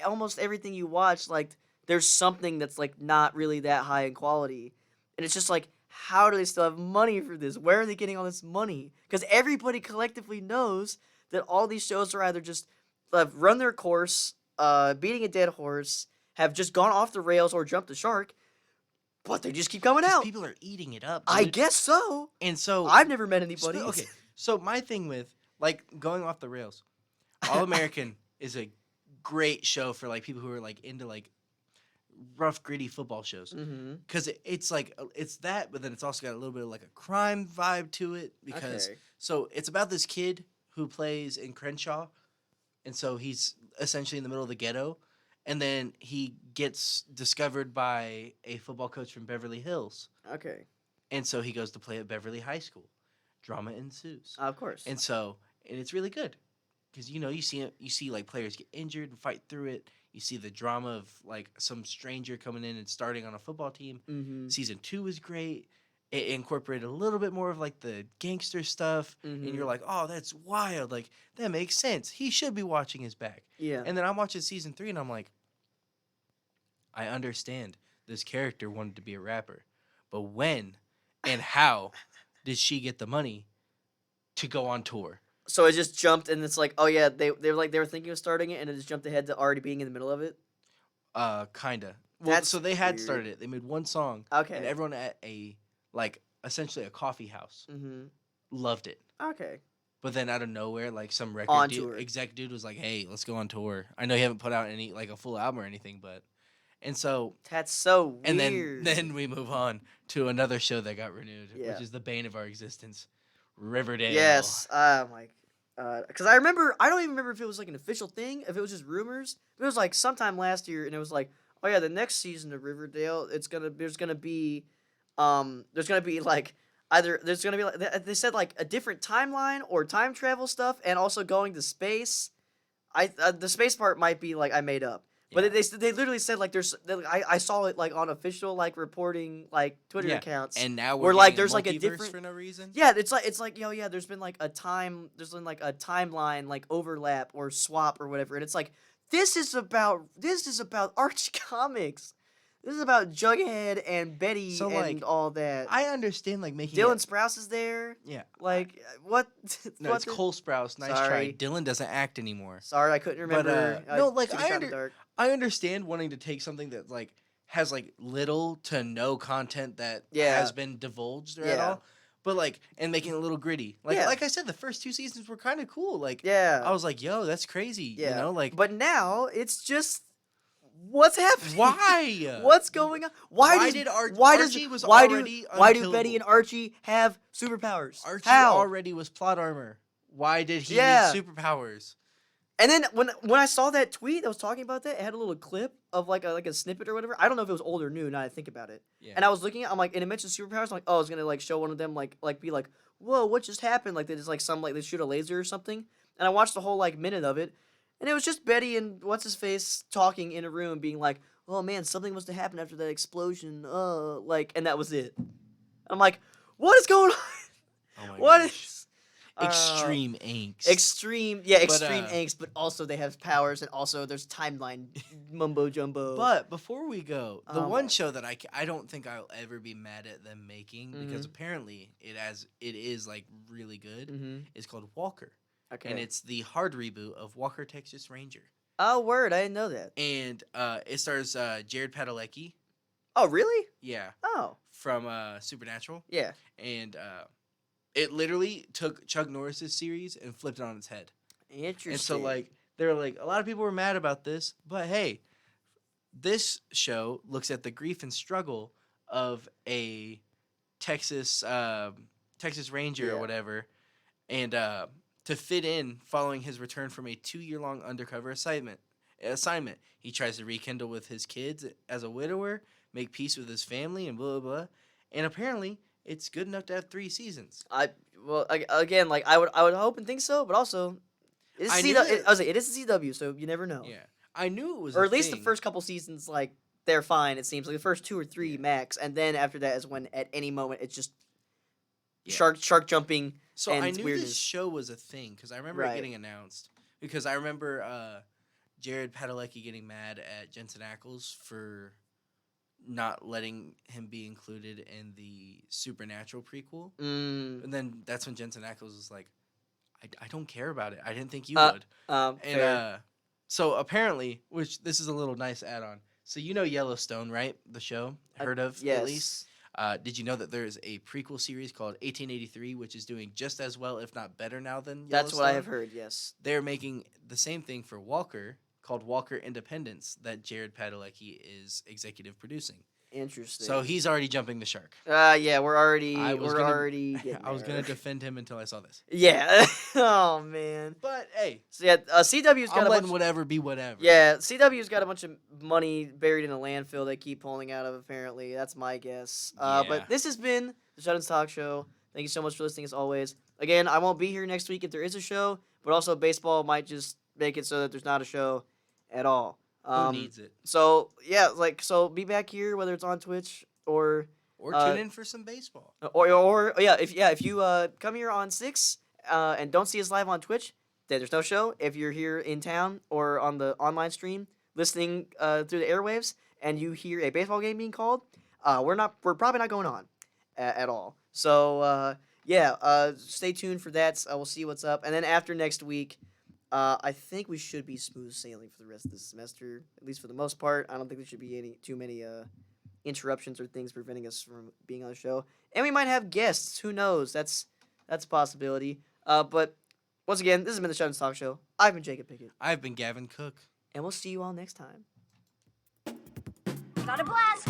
almost everything you watch, like there's something that's like not really that high in quality, and it's just like, how do they still have money for this? Where are they getting all this money? Because everybody collectively knows that all these shows are either just run their course, beating a dead horse, have just gone off the rails or jumped the shark, but they just keep coming 'Cause out. people are eating it up. I dude. guess so. And so I've never met anybody. Okay, so my thing with like going off the rails, All American is a great show for like people who are like into like rough, gritty football shows. Mm-hmm. Because it's like it's that, but then it's also got a little bit of like a crime vibe to it. Because Okay. so it's about this kid who plays in Crenshaw, and so he's essentially in the middle of the ghetto, and then he gets discovered by a football coach from Beverly Hills, Okay. and so he goes to play at Beverly High School. Drama ensues, Of course. and it's really good because you see like players get injured and fight through it. You see the drama of like some stranger coming in and starting on a football team. mm-hmm. Season 2 was great. It incorporated a little bit more of like the gangster stuff, and you're like, oh, that's wild. Like that makes sense. He should be watching his back. Yeah. And then I'm watching season 3, and I'm like, I understand this character wanted to be a rapper, but when and how did she get the money to go on tour? So it just jumped, and it's like, oh yeah, they were thinking of starting it, and it just jumped ahead to already being in the middle of it. Kinda. Well, That's so they had weird. started it. They made one song, Okay. and everyone at a like essentially a coffee house Mm-hmm. loved it. Okay. But then out of nowhere, like some record On tour. exec dude was like, "Hey, let's go on tour." I know you haven't put out any like a full album or anything, but and so That's so weird. and then we move on to another show that got renewed, Yeah. which is the bane of our existence, Riverdale. Yes. Oh my. Because I remember, I don't even remember if it was like an official thing, if it was just rumors. It was like sometime last year, and it was like, oh yeah, the next season of Riverdale, there's gonna be like either there's gonna be like they said like a different timeline or time travel stuff, and also going to space. The space part might be like I made up, but they literally said like I saw it like on official like reporting like Twitter accounts, and now where like there's like a different for no reason. Yeah, it's like there's been like there's been like a timeline like overlap or swap or whatever, and it's like this is about Archie comics. This is about Jughead and Betty and like, all that. I understand like making Dylan Sprouse is there. Yeah. Like what? No, it's Cole Sprouse. Nice try. Dylan doesn't act anymore. Sorry, I couldn't remember. But, no, like I understand wanting to take something that like has like little to no content that has been divulged at all. But like, and making it a little gritty. Like I said, the first 2 seasons were kind of cool. Like, I was like, yo, that's crazy. You know, like. But now it's just. What's happening? Why? What's going on? Why do Betty and Archie have superpowers? Archie already was plot armor. Why did he need superpowers? And then when I saw that tweet that was talking about that, it had a little clip of like a snippet or whatever. I don't know if it was old or new. Now that I think about it. Yeah. And I was looking at, I'm like, and it mentioned superpowers. I'm like, oh, it's gonna like show one of them like be like, whoa, what just happened? Like they just like they shoot a laser or something. And I watched the whole like minute of it. And it was just Betty and what's-his-face talking in a room being like, oh, man, something must have happened after that explosion. And that was it. I'm like, what is going on? Oh my what gosh. Is... Extreme angst. Extreme angst, but also they have powers, and also there's timeline mumbo-jumbo. But before we go, the one show that I don't think I'll ever be mad at them making, because apparently it is like really good, is called Walker. Okay. And it's the hard reboot of Walker, Texas Ranger. Oh, word. I didn't know that. And it stars Jared Padalecki. Oh, really? Yeah. Oh. From Supernatural. Yeah. And it literally took Chuck Norris's series and flipped it on its head. Interesting. And so, like, they're like, a lot of people were mad about this, but hey, this show looks at the grief and struggle of a Texas Ranger or whatever, and to fit in following his return from a 2-year-long undercover assignment. He tries to rekindle with his kids as a widower, make peace with his family, and blah, blah, blah. And apparently, it's good enough to have 3 seasons. I would hope and think so, but also, it is the CW, so you never know. Yeah. I knew it was or at least the first couple seasons, like, they're fine, it seems. Like, the first 2 or 3 max, and then after that is when, at any moment, it's just shark jumping. So and I knew weirdness. This show was a thing because I remember it getting announced. Because I remember Jared Padalecki getting mad at Jensen Ackles for not letting him be included in the Supernatural prequel. And then that's when Jensen Ackles was like, I don't care about it. I didn't think you would. So apparently, which this is a little nice add-on. So you know Yellowstone, right? The show? Heard of, yes. At least? Did you know that there is a prequel series called 1883, which is doing just as well, if not better now than Yellowstone? That's what I have heard, yes. They're making the same thing for Walker, called Walker Independence, that Jared Padalecki is executive producing. Interesting. So he's already jumping the shark. Yeah, we're already I was going to defend him until I saw this. Yeah. Oh, man. But, hey. So, yeah, CW's got whatever be whatever. Yeah, CW's got a bunch of money buried in a landfill they keep pulling out of, apparently. That's my guess. But this has been the Shut-Ins Talk Show. Thank you so much for listening, as always. Again, I won't be here next week if there is a show, but also baseball might just make it so that there's not a show at all. Who needs it? So, yeah, so be back here, whether it's on Twitch or tune in for some baseball. If you come here on 6 and don't see us live on Twitch, then there's no show. If you're here in town or on the online stream listening through the airwaves and you hear a baseball game being called, we're probably not going on at all. So, stay tuned for that. We'll see what's up. And then after next week, I think we should be smooth sailing for the rest of the semester, at least for the most part. I don't think there should be too many interruptions or things preventing us from being on the show. And we might have guests. Who knows? That's a possibility. But once again, this has been the Shut-Ins Talk Show. I've been Jacob Pickett. I've been Gavin Cook. And we'll see you all next time. Got a blast!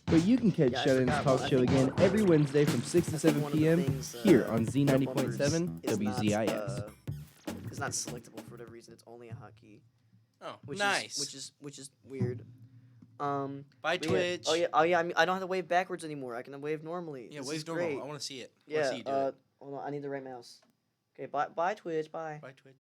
But you can catch Shut-Ins Talk Show again every Wednesday from 6 to 7 p.m. here on Z90.7 WZIS. It's not selectable for whatever reason. It's only a hotkey. Oh, which nice. Which is weird. Bye, Twitch. Oh yeah. I mean, I don't have to wave backwards anymore. I can wave normally. Yeah, This wave is normal. great. I want to see it. Yeah. See you do it. Hold on. I need the right mouse. Okay. Bye, Twitch. Bye. Bye, Twitch.